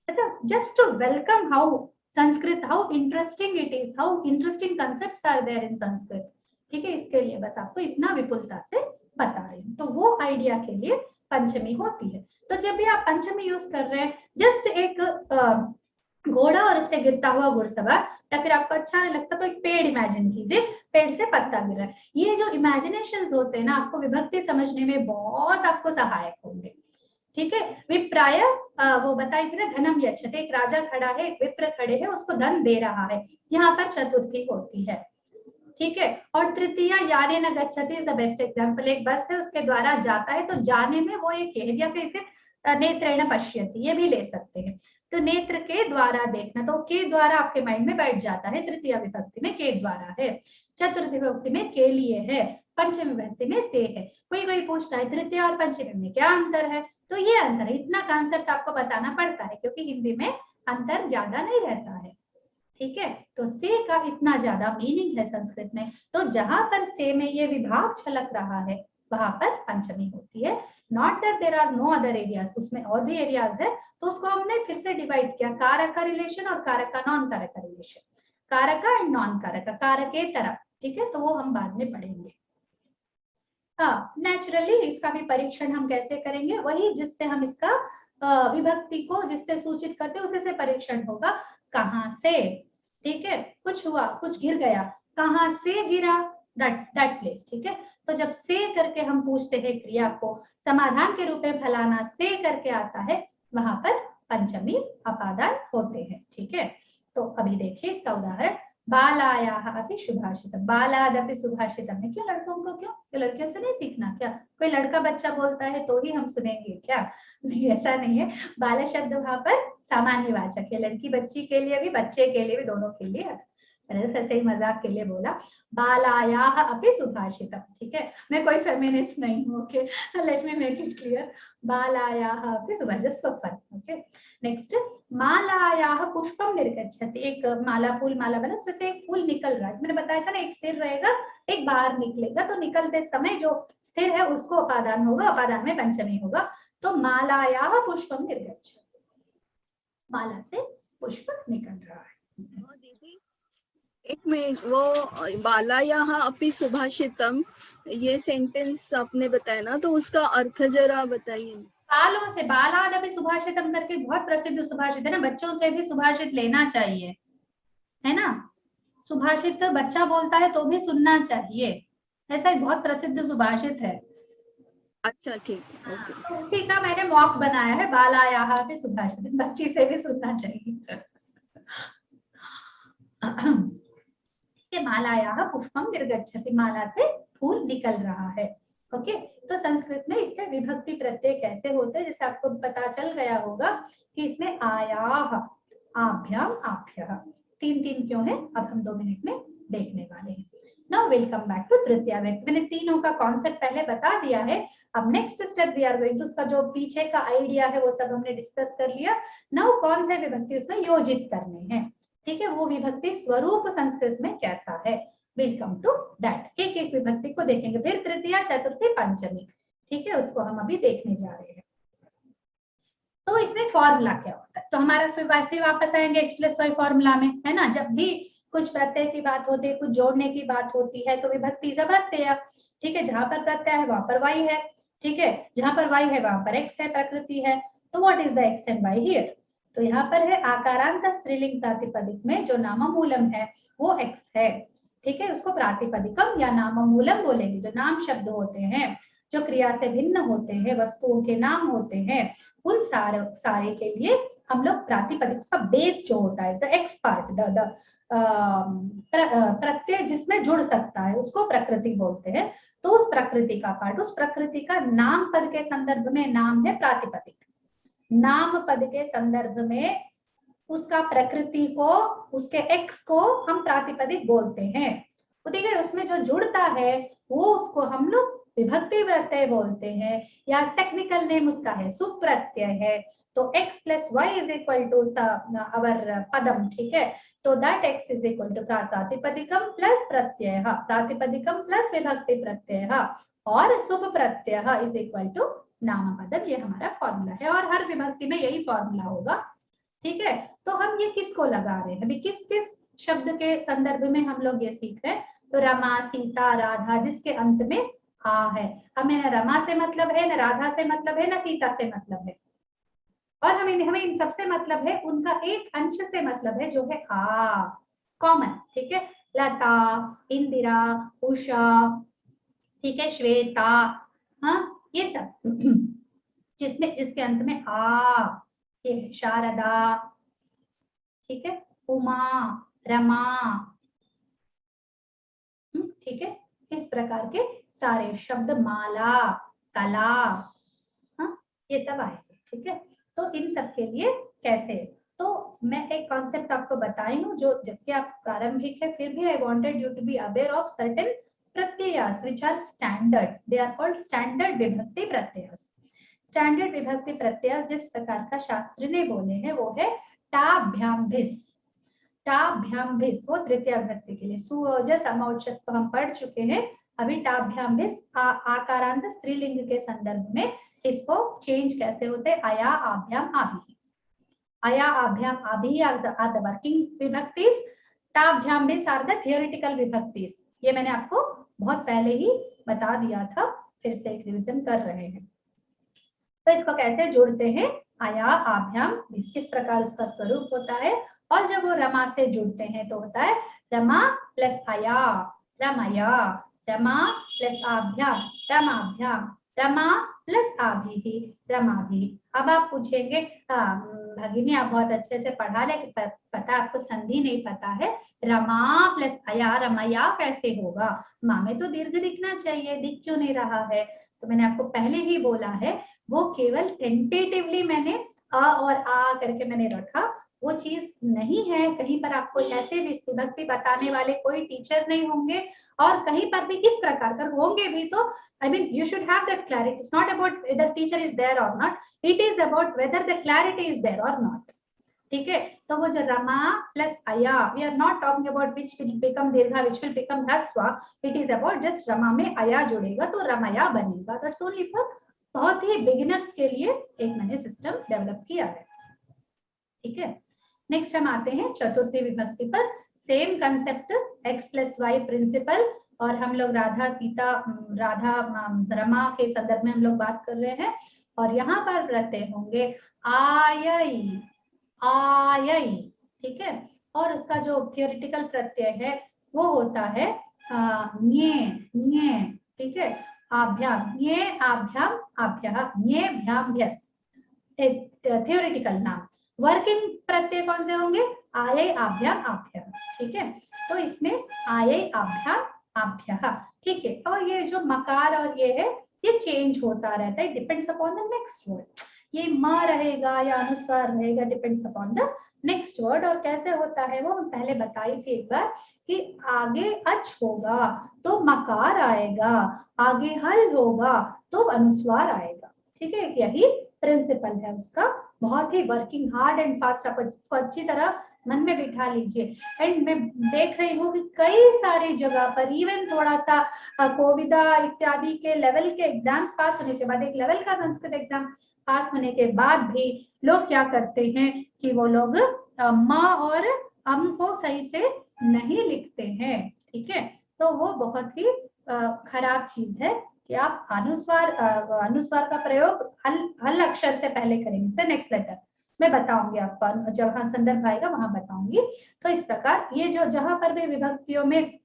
अच्छा, just to welcome how Sanskrit, how interesting it is, how interesting concepts are there in Sanskrit, ठीक है, इसके लिए बस आपको इतना विपुलता से बता रही हूँ। तो वो आइडिया के लिए पंचमी होती है। तो जब भी आप पंचमी यूज कर रहे हैं, जस्ट एक घोड़ा और इससे गिरता हुआ घुड़सवार, या फिर आपको अच्छा नहीं लगता तो एक पेड़ इमेजिन कीजिए, पेड़ से पत्ता गिर रहा है। ये जो इमेजिनेशंस होते हैं ना, आपको विभक्ति समझने में बहुत आपको सहायक होंगे, ठीक है। विप्राय, वो बताई थी ना, धनम यच्छते, एक राजा खड़ा है, एक विप्र खड़े हैं, उसको धन दे रहा है, यहाँ पर चतुर्थी होती है, ठीक है। और तृतीया याने न गच्छति इज द बेस्ट एग्जांपल, एक बस है उसके द्वारा जाता है, तो जाने में वो एक है, या फिर नेत्रेण पश्यति, ये भी ले सकते हैं। तो नेत्र के द्वारा देखना, तो के द्वारा आपके माइंड में बैठ जाता है, तृतीय विभक्ति में के द्वारा है, चतुर्थी विभक्ति में के लिए है, पंचमी विभक्ति में से है। कोई कोई पूछता है तृतीय और पंचमी में क्या अंतर है, तो ये अंतर है। इतना कॉन्सेप्ट आपको बताना पड़ता है क्योंकि हिंदी में अंतर ज्यादा नहीं रहता है, ठीक है। तो से का इतना ज्यादा मीनिंग है संस्कृत में, तो जहां पर से में ये विभाग छलक रहा है वहां पर पंचमी होती है। Not that there are no other areas, उसमें और भी एरियाज है, तो उसको हमने फिर से डिवाइड किया, कारक का रिलेशन और कारक का नॉन कारक का रिलेशन, कारक एंड नॉन कारक, कारकेतर, ठीक है, तो वो हम बाद में पढ़ेंगे। हाँ, नेचुरली इसका भी परीक्षण हम कैसे करेंगे, वही जिससे हम इसका विभक्ति को जिससे सूचित करते उसी से परीक्षण होगा, कहां से, ठीक है। कुछ हुआ, कुछ गिर गया, कहां से गिरा, दैट प्लेस, ठीक है। तो जब से करके हम पूछते हैं क्रिया को, समाधान के रूप में फलाना से करके आता है, वहां पर पंचमी अपादान होते हैं, ठीक है। तो अभी देखिए इसका उदाहरण, बालायाः अपि सुभाषितम्, बालादपि सुभाषितम् है। क्यों लड़कों को, क्यों लड़कियों से नहीं सीखना क्या? कोई लड़का बच्चा बोलता है तो ही हम सुनेंगे क्या? नहीं, ऐसा नहीं है। बाल शब्द वहां पर सामान्य वाचक है, लड़की बच्ची के लिए भी बच्चे के लिए भी, दोनों के लिए। मैंने ऐसे ही मजाक के लिए बोला, बालायाः अपि सुभाषितम्, ठीक है। मैं कोई फेमिनिस्ट नहीं हूँ, okay, let me make it clear, बालायाः अपि सुभाषितम्, just for fun, okay. Next, मालायाः पुष्पम निर्गच्छति, एक माला, फूल माला बना, उसमें से एक फूल निकल रहा है। मैंने बताया था ना, एक स्थिर रहेगा एक बाहर निकलेगा, तो निकलते समय जो स्थिर है उसको अपादान होगा, अपादान में पंचमी होगा। तो मालायाः पुष्पम निर्गच्छति, माला से पुष्प निकल रहा है। दीदी एक मिनट, वो बालायाः अपि सुभाषितम ये सेंटेंस आपने बताया ना, तो उसका अर्थ जरा बताइए। बालों से, बालादपि सुभाषितम करके बहुत प्रसिद्ध सुभाषित है ना, बच्चों से भी सुभाषित लेना चाहिए, है ना। सुभाषित बच्चा बोलता है तो भी सुनना चाहिए, ऐसा एक बहुत प्रसिद्ध सुभाषित है। अच्छा, ठीक है, ओके। तो उसी का मैंने मॉक बनाया है, बालायाः अपि सुभाषितम, बच्ची से भी सुनना चाहिए। ठीक है, मालायाः पुष्पम निर्गच्छति, माला से फूल निकल रहा है, ओके। तो संस्कृत में इसके विभक्ति प्रत्यय कैसे होते हैं, जैसे आपको पता चल गया होगा कि इसमें आयाः, आभ्याम, आभ्यः, तीन तीन क्यों है, अब हम 2 मिनट में देखने वाले हैं। Now will come back to तृतीया विभक्ति। मैंने तीनों का कॉन्सेप्ट पहले बता दिया है, अब next step we are going to, उसका जो पीछे का आइडिया है वो सब हमने डिस्कस कर लिया। नाउ कौन से विभक्ति उसमें योजित करने हैं, ठीक है, वो विभक्ति स्वरूप संस्कृत में कैसा है, विल कम टू दैट। एक एक विभक्ति को देखेंगे, फिर तृतीया, चतुर्थी, पंचमी, ठीक है, उसको हम अभी देखने जा रहे हैं। तो इसमें फॉर्मूला क्या होता है, तो हमारा फिर वापस आएंगे एक्स प्लस वाई फॉर्मूला में, है ना। जब भी कुछ प्रत्यय की बात होती है, कुछ जोड़ने की बात होती है, तो विभक्ति जब प्रत्यय, ठीक है, जहां पर प्रत्यय है वहां पर वाई है, ठीक है, जहां पर वाई है वहां पर एक्स है, प्रकृति है। तो what is the X and Y here, तो यहाँ पर है आकारांत स्त्रीलिंग प्रातिपदिक में जो नाममूलम है वो एक्स है, ठीक है, उसको प्रातिपदिकम या नाममूलम बोलेंगे। जो नाम शब्द होते हैं, जो क्रिया से भिन्न होते हैं, वस्तुओं के नाम होते हैं, उन सारे के लिए हम लोग प्रातिपदिक, उसका बेस जो होता है, द एक्स पार्ट, द प्रत्यय जिसमें जुड़ सकता है, उसको प्रकृति बोलते हैं। तो उस प्रकृति का पार्ट, उस प्रकृति का नाम पद के संदर्भ में नाम है प्रातिपदिक, नाम पद के संदर्भ में उसका प्रकृति को, उसके एक्स को हम प्रातिपदिक बोलते हैं। तो ठीक है, उसमें जो जुड़ता है वो उसको हम लोग विभक्ति प्रत्यय बोलते हैं, या टेक्निकल नेम उसका है सुप्रत्यय है। तो x plus Y is equal to our पदम, ठीक है, तो that x is equal to प्रातिपदिकम प्लस प्रत्यय, प्रातिपदिकम प्लस विभक्ति प्रत्यय, और सुप प्रत्यय इज इक्वल टू नाम पदम। ये हमारा फॉर्मूला है और हर विभक्ति में यही फॉर्मूला होगा, ठीक है। तो हम ये किसको लगा रहे हैं, अभी किस किस शब्द के संदर्भ में हम लोग ये सीख रहे हैं, तो रमा, सीता, राधा, जिसके अंत में आ है। हमें न रमा से मतलब है, न राधा से मतलब है, न सीता से मतलब है, और हमें इन सबसे मतलब है, उनका एक अंश से मतलब है जो है आ, कॉमन, ठीक है। लता, इंदिरा, उषा, ठीक है, श्वेता, हाँ, ये सब जिसमें जिसके अंत में आ, ये शारदा, ठीक है, उमा, रमा, ठीक है, इस प्रकार के सारे शब्द, माला, कला, हाँ, ये सब आएंगे, ठीक है। तो इन सब के लिए कैसे, तो मैं एक कॉन्सेप्ट आपको बताई हूँ, जो जबकि आप प्रारंभिक है फिर भी I wanted you to be aware of certain pratyayas which are standard. They are called standard vibhakti pratyayas. Standard विभक्ति प्रत्यय जिस प्रकार का शास्त्र ने बोले हैं वो है टाभ्याम भिस। टाभ्याम भिस वो तृतीय विभक्ति के लिए। सुओजस अमौजस को हम पढ़ चुके हैं। अभी टाभ्याम भिस आकारांत स्त्रीलिंग के संदर्भ में इसको चेंज कैसे होते हैं, अया आभ्याम आभि। अया आभ्याम आभि आर द वर्किंग विभक्तिस, टाभ्याम भिस आर द थियोरेटिकल विभक्तिस। ये मैंने आपको बहुत पहले ही बता दिया था, फिर से एक रिवीजन कर रहे हैं। तो इसको कैसे जोड़ते हैं, अया आभ्याम भिस, किस प्रकार उसका स्वरूप होता है। और जब वो रमा से जुड़ते हैं तो होता है रमा प्लस अया, रमया, रमा प्लस आभ्याम, रमाभ्याम, रमा प्लस आभि, रमाभि। अब आप पूछेंगे भगिनी आप बहुत अच्छे से पढ़ा, लेकिन पता आपको संधि नहीं पता है, रमा प्लस अया रमया कैसे होगा, माँ में तो दीर्घ दिखना चाहिए, दिख क्यों नहीं रहा है। तो मैंने आपको पहले ही बोला है वो केवल टेंटेटिवली मैंने अ और आ करके मैंने रखा, वो चीज नहीं है। कहीं पर आपको ऐसे विभक्ति बताने वाले कोई टीचर नहीं होंगे, और कहीं पर भी इस प्रकार कर होंगे भी तो I mean you should have that clarity. It's not about whether teacher is there or not, it is about whether the clarity is there or not. ठीक है, तो वो जो रमा प्लस अया, we are not talking about which will become दीर्घा which will become ह्रस्व, it is about just Rama में अया जुड़ेगा तो रमया बनेगा। That's only for बहुत ही बिगिनर्स के लिए एक मैंने सिस्टम डेवलप किया है। ठीक है, नेक्स्ट हम आते हैं चतुर्थी विभक्ति पर। Same concept x plus Y principle, और हम लोग राधा सीता राधा रमा के संदर्भ में हम लोग बात कर रहे हैं। और यहाँ पर प्रत्यय होंगे आयई, आयई। ठीक है, और उसका जो थियोरेटिकल प्रत्यय है वो होता है न्ये, न्ये। ठीक है, आभ्याम, न्ये आभ्याम आभ्यः, न्ये भ्याम भ्यस्, थियोरेटिकल नाम। वर्किंग प्रत्यय कौन से होंगे, आये आभ्याम आभ्यः। ठीक है, तो इसमें आये आभ्याम आभ्यः। ठीक है, और ये जो मकार और ये है ये चेंज होता रहता है, depends upon the next word. ये म रहेगा या अनुस्वार रहेगा, depends upon the next word. और कैसे होता है वो पहले बताई थी एक बार कि आगे अच होगा तो मकार आएगा, आगे हल होगा तो अनुस्वार आएगा। ठीक है, यही प्रिंसिपल है उसका। बहुत ही वर्किंग हार्ड एंड फास्ट, आप इसको अच्छी तरह मन में बिठा लीजिए। एंड मैं देख रही हूँ कि कई सारी जगह पर इवन थोड़ा सा कोविदा इत्यादि के लेवल के एग्जाम्स पास होने के बाद, एक लेवल का संस्कृत एग्जाम पास होने के बाद भी लोग क्या करते हैं कि वो लोग म और अम को सही से नहीं लिखते हैं। ठीक है, तो वो बहुत ही खराब चीज है कि आप अनुस्वार का प्रयोग हल अक्षर से पहले करेंगे। नेक्स्ट लेटर मैं बताऊंगी आपको, जब हाँ संदर्भ आएगा वहां बताऊंगी। तो इस प्रकार ये जो जहां पर भी विभक्तियों में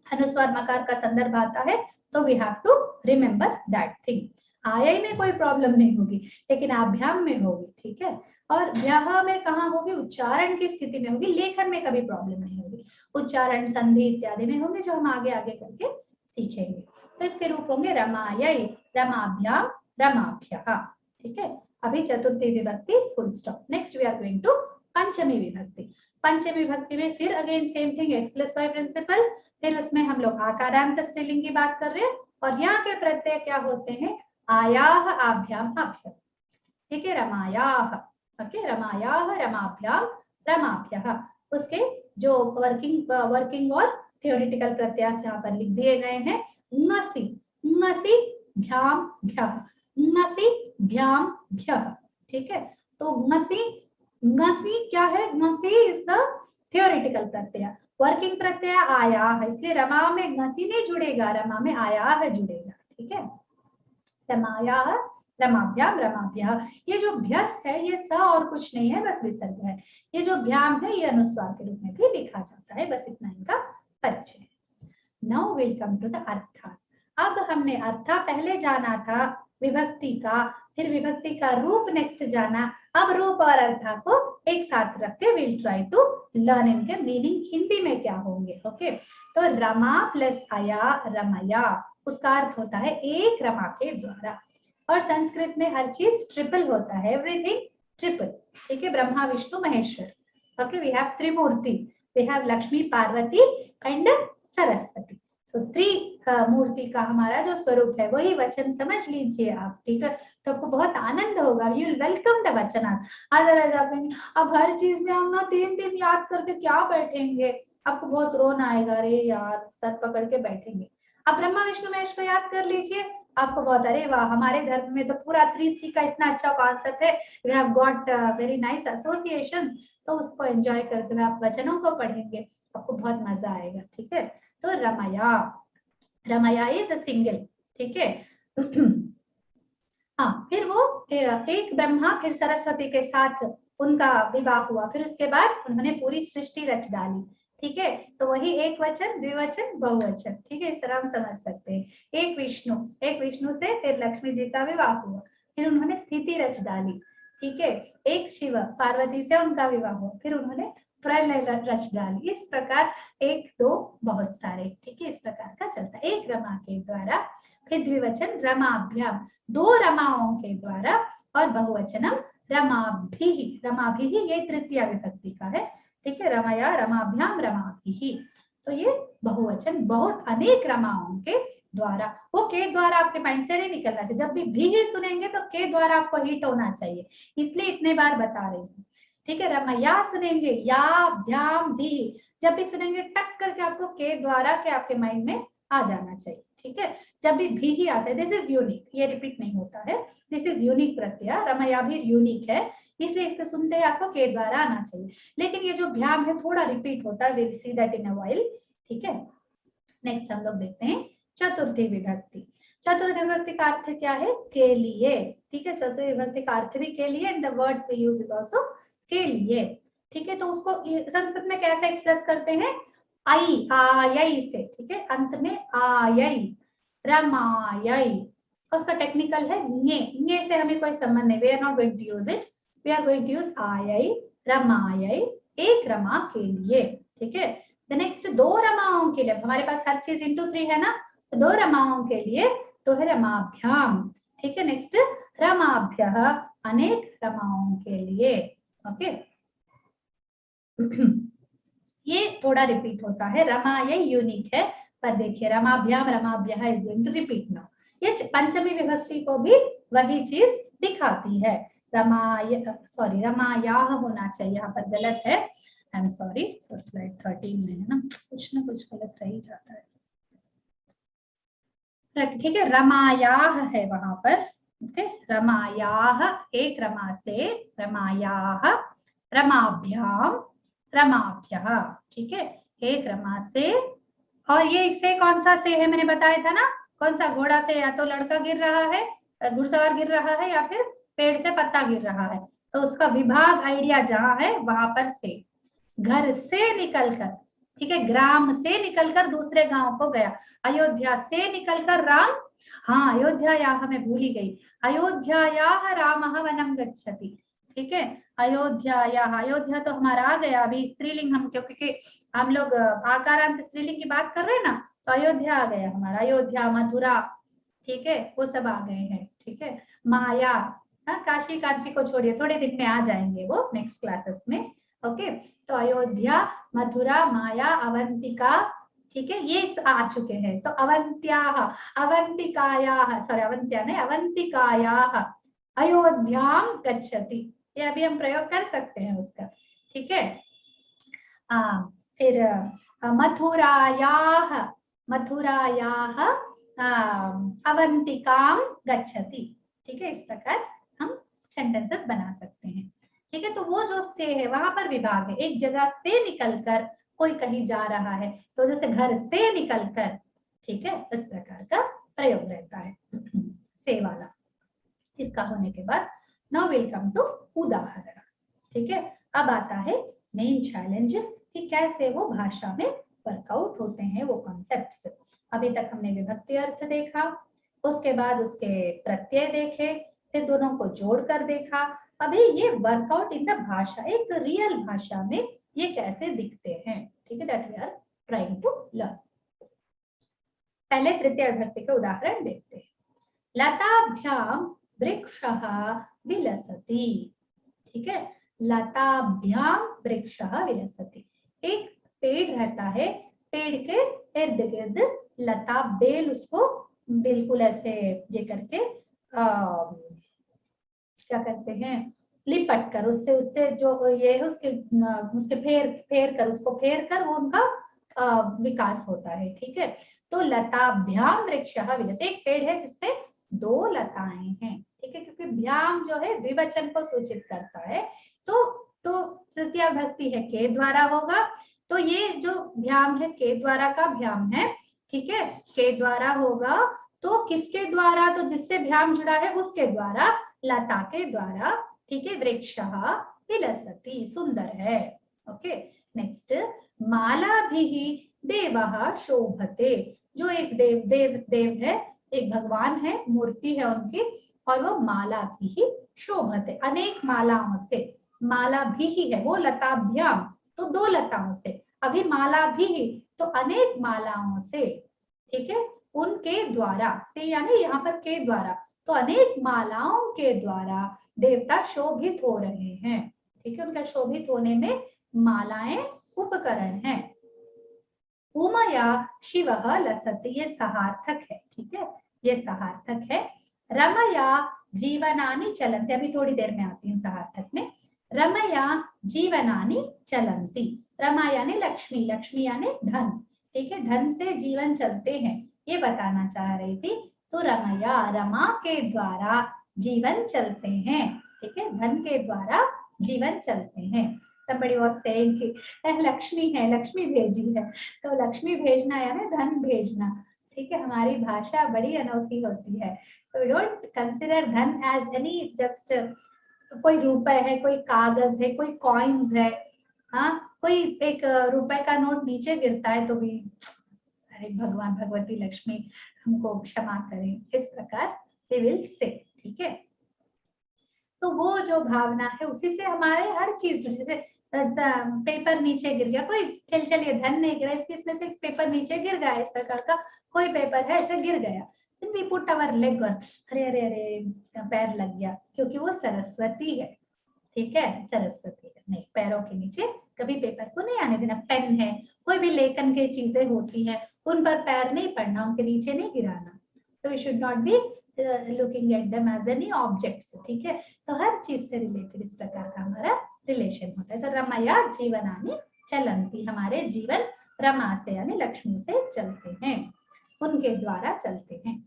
अनुस्वार मकार का संदर्भ आता है तो we have to remember that thing. आय में कोई प्रॉब्लम नहीं होगी, लेकिन आभ्याम में होगी। ठीक है, और व्याह में कहाँ होगी, उच्चारण की स्थिति में होगी, लेखन में कभी प्रॉब्लम नहीं होगी। उच्चारण संधि इत्यादि में होंगे, जो हम आगे आगे करके सीखेंगे। तो इसके रूप होंगे रमायै, रमाभ्याम, रमाभ्यः। ठीक है, अभी चतुर्थी विभक्ति full stop. Next we are going to पंचमी विभक्ति। पंचमी विभक्ति में फिर again same thing, X plus Y principal. फिर उसमें हम लोग आकारांत स्त्रीलिंग की बात कर रहे हैं, और यहाँ के प्रत्यय क्या होते हैं, आयाह आभ्याम आभ्यः। ठीक है, रमायाह, ओके, रमायाह रमाभ्याम रमाभ्यः। उसके जो वर्किंग और थियोरेटिकल प्रत्यास यहाँ पर लिख दिए गए हैं। ङसि, ङसि भ्याम भ्यः, ङसि भ्याम भ्यः। ठीक है, तो ङसि, ङसि क्या है, ङसि is the theoretical Pratyaya. Working प्रत्यय आया है, इसलिए रमा में ङसि नहीं जुड़ेगा, रमा में आया है जुड़ेगा। ठीक है, रमायाः रमाभ्याम रमाभ्यः। ये जो भ्यस है ये स और कुछ नहीं है, बस विसर्ग है। ये जो भ्याम है ये अनुस्वार के रूप में भी लिखा जाता है, बस इतना इनका परिचय है। Now will come to the arth. अब हमने अर्थ पहले जाना था विभक्ति का, फिर विभक्ति का रूप नेक्स्ट जाना। अब रूप और अर्थ को एक साथ रख के विल ट्राई टू लर्न इनके मीनिंग हिंदी में क्या होंगे। ओके, तो रमा प्लस अया रमया, उसका अर्थ होता है एक रमा के द्वारा। और संस्कृत में हर चीज ट्रिपल होता है, एवरीथिंग ट्रिपल। ठीक है, Brahma Vishnu Maheshwar. Okay, we have Trimurti, we have Lakshmi Parvati and Saraswati. मूर्ति का हमारा जो स्वरूप है वही वचन समझ लीजिए आप, ठीक है। तो आपको बहुत आनंद होगा, यू विल वेलकम द वचनात्। अदरवाइज आप कहेंगे अब हर चीज में हम ना 3 दिन याद करके क्या बैठेंगे, आपको बहुत रोना आएगा, अरे यार सर पकड़ के बैठेंगे। अब ब्रह्मा विष्णु महेश को याद कर लीजिए, आपको बहुत, अरे वाह हमारे धर्म में तो पूरा 3 का इतना अच्छा कॉन्सेप्ट है, we have got very nice associations, तो उसको एंजॉय करते हुए आप वचनों को पढ़ेंगे, आपको बहुत मजा आएगा, ठीक है। तो रमया, रमया इज अ सिंगल, ठीक है। हाँ, फिर वो एक ब्रह्मा फिर सरस्वती के साथ उनका विवाह हुआ, फिर उसके बाद उन्होंने पूरी सृष्टि रच डाली, ठीक है। तो वही एक वचन, द्विवचन, बहुवचन, ठीक है, इस तरह हम समझ सकते हैं। एक विष्णु से फिर लक्ष्मी जी का विवाह हुआ, फिर उन्होंने स्थिति रच डाली, ठीक है। एक शिव, पार्वती से उनका विवाह हुआ, फिर उन्होंने प्रलय रच डाली। इस प्रकार एक दो बहुत सारे, ठीक है, इस प्रकार का चलता है। एक रमा के द्वारा, फिर द्विवचन रमाभ्याम, 2 रमाओं के द्वारा, और बहुवचनम रमाभिः, रमाभिः ये तृतीया विभक्ति का है, ठीक है। रमया, रमाभ्याम, रमाभिः, तो ये बहुवचन, बहुत अनेक रमाओं के द्वारा। वो के द्वारा आपके माइंड से नहीं निकलना चाहिए, जब भी सुनेंगे तो के द्वारा आपको हिट होना चाहिए, इसलिए इतने बार बता रही हूँ, ठीक है। रमया सुनेंगे, या भ्याम भी, जब भी सुनेंगे टक करके आपको के द्वारा के आपके माइंड में आ जाना चाहिए, ठीक है। जब भी ही आता है, दिस इज यूनिक, ये रिपीट नहीं होता है, दिस इज यूनिक प्रत्यय, रमया भी यूनिक है, इसलिए इसके सुनते ही आपको के द्वारा आना चाहिए। लेकिन ये जो भ्याम है थोड़ा रिपीट होता है, will see that in a while, ठीक है। नेक्स्ट हम लोग देखते हैं चतुर्थी विभक्ति। चतुर्थी विभक्ति का अर्थ क्या है, के लिए, ठीक है। चतुर्थी विभक्ति का अर्थ भी के लिए, and the words we use is also के लिए, ठीक है। तो उसको संस्कृत में कैसे एक्सप्रेस करते हैं, आई, आयई से, ठीक है, अंत में आयई, रमायई। उसका टेक्निकल है ङे से हमें कोई संबंध नहीं, we are not going to use it, we are going to use आयई, रमायई, एक रमा के लिए, ठीक है। द नेक्स्ट 2 रमाओं के लिए, हमारे पास हर चीज इंटू 3 है ना, तो 2 रमाओं के लिए तो है रमाभ्याम, ठीक है। नेक्स्ट रमाभ्यः, अनेक रमाओं के लिए, ओके। ये थोड़ा रिपीट होता है, रमा ये यूनिक है, पर देखिए रमाभ्याम, रमाभ्यः is going to repeat now. ये पंचमी विभक्ति को भी वही चीज दिखाती है, रमायाह होना चाहिए, यहाँ पर गलत है, आई एम सॉरी। स्लाइड 13 में है ना, कुछ ना कुछ गलत रह ही जाता है, ठीक है। रमायाह है वहां पर, ओके। रमायाह, एक रमा से, रमायाह, रमाभ्याम, रमाभ्यः, ठीक है, एक रमा से। और ये इससे कौन सा से है, मैंने बताया था ना, कौन सा, घोड़ा से या तो लड़का गिर रहा है, घुड़सवार गिर रहा है, या फिर पेड़ से पत्ता गिर रहा है, तो उसका विभाग आइडिया जहां है वहां पर से, घर से निकलकर, ठीक है, ग्राम से निकलकर दूसरे गांव को गया, अयोध्या से निकलकर राम, हाँ अयोध्यायाः मैं भूल ही गई, अयोध्यायाः रामः वनं गच्छति, ठीक है। अयोध्या तो हमारा आ गया, अभी स्त्रीलिंग हम, क्योंकि हम लोग आकारांत स्त्रीलिंग की बात कर रहे हैं ना, तो अयोध्या आ गया हमारा, अयोध्या, मथुरा, ठीक है, वो सब आ गए हैं, ठीक है। माया, काशी कांची को छोड़िए, थोड़े दिन में आ जाएंगे वो नेक्स्ट क्लासेस में, ओके। तो अयोध्या, मथुरा, माया, अवंतिका, ठीक है, ये आ चुके हैं। तो अवंत्याः, अवंतिकायाः, सॉरी अवंत्या नहीं, अवंतिकायाः अयोध्याम गच्छति, ये अभी हम प्रयोग कर सकते हैं उसका, ठीक है। फिर मथुरायाः, मथुरायाः अवंतिकाम गच्छति, ठीक है। इस प्रकार हम सेंटेंसेस बना सकते हैं, ठीक है। तो वो जो से है वहां पर विभाग है, एक जगह से निकलकर कोई कहीं जा रहा है, तो जैसे घर से निकलकर, ठीक है, इस प्रकार का प्रयोग रहता है से वाला। इसका होने के बाद नाउ विल कम टू उदाहरण, ठीक है। अब आता है मेन चैलेंज कि कैसे वो भाषा में वर्कआउट होते हैं वो कॉन्सेप्ट्स। अभी तक हमने विभक्ति अर्थ देखा, उसके बाद उसके प्रत्यय देखे, फिर दोनों को जोड़कर देखा। अभी ये वर्कआउट इन द भाषा, एक रियल भाषा में ये कैसे दिखते हैं, ठीक है, that we are trying to learn. पहले तृतीय विभक्ति के उदाहरण देखते हैं। लताभ्याम वृक्षः विलसति, ठीक है, लताभ्याम वृक्षः विलसति, एक पेड़ रहता है, पेड़ के इर्द गिर्द लता बेल उसको बिल्कुल ऐसे ये करके क्या करते हैं, लिपट कर उससे जो ये है उसके उसके फेर कर उसको फेर कर वो उनका विकास होता है। ठीक है, तो लताभ्याम वृक्षः विद्यते, एक पेड़ है जिसपे 2 लताएं हैं। ठीक है, क्योंकि भ्याम जो है द्विवचन को सूचित करता है, तो तृतीया भक्ति है के द्वारा होगा, तो ये जो भ्याम है के द्वारा का भ्याम है। ठीक है, के द्वारा होगा, तो किसके द्वारा, तो जिससे भ्याम जुड़ा है उसके द्वारा, लता के द्वारा। ठीक है, वृक्षः विलसति, सुंदर है। ओके, नेक्स्ट, माला भी देवः शोभते, जो एक देव है, एक भगवान है, मूर्ति है उनकी, और वो माला भी शोभते, अनेक मालाओं से, माला भी है वो लताभ्याम, तो 2 लताओं से, अभी माला भी तो अनेक मालाओं से। ठीक है, उनके द्वारा से यानी यहाँ पर के द्वारा, तो अनेक मालाओं के द्वारा देवता शोभित हो रहे हैं। ठीक है, उनका शोभित होने में मालाएं उपकरण हैं। उमया शिवः लसति, ये सहार्थक है। ठीक है, ये सहार्थक है। रमया जीवनानि चलन्ति, अभी थोड़ी देर में आती हूँ सहार्थक में। रमया जीवनानि चलन्ति, रमा यानी लक्ष्मी, लक्ष्मी यानी धन। ठीक है, धन से जीवन चलते हैं, ये बताना चाह रही थी। तो रमया, रमा के द्वारा जीवन चलते हैं। ठीक है, धन के द्वारा जीवन चलते हैं। somebody was saying कि लक्ष्मी है, लक्ष्मी भेजी है, तो लक्ष्मी भेजना यानी धन भेजना। ठीक है, हमारी भाषा बड़ी अनोखी होती है, so we don't consider धन as any just कोई रुपए है, कोई कागज है, कोई कॉइन्स है। हाँ, कोई एक रुपए का नोट नीचे गिरता है तो भी अरे भगवान भगवती लक्ष्मी हमको क्षमा करें, इस प्रकार we will say। ठीक है, तो वो जो भावना है उसी से हमारे हर चीज, जैसे पेपर नीचे गिर गया, कोई चलिए धन नहीं गिरा, इसमें से पेपर नीचे गिर गया, इस प्रकार का कोई पेपर है ऐसे गिर गया, then we put our leg on, अरे अरे अरे पैर लग गया, क्योंकि वो सरस्वती है। ठीक है, सरस्वती है, नहीं, पैरों के नीचे कभी पेपर को नहीं आने देना। पेन है, कोई भी लेखन की चीजें होती है, उन पर पैर नहीं पड़ना, उनके नीचे नहीं गिराना। तो we should not be looking at them as any objects. ठीक है, तो हर चीज से रिलेटेड इस प्रकार का हमारा रिलेशन होता है। तो रमया जीवनानि चलन्ति, हमारे जीवन रमा से यानी लक्ष्मी से चलते हैं, उनके द्वारा चलते हैं।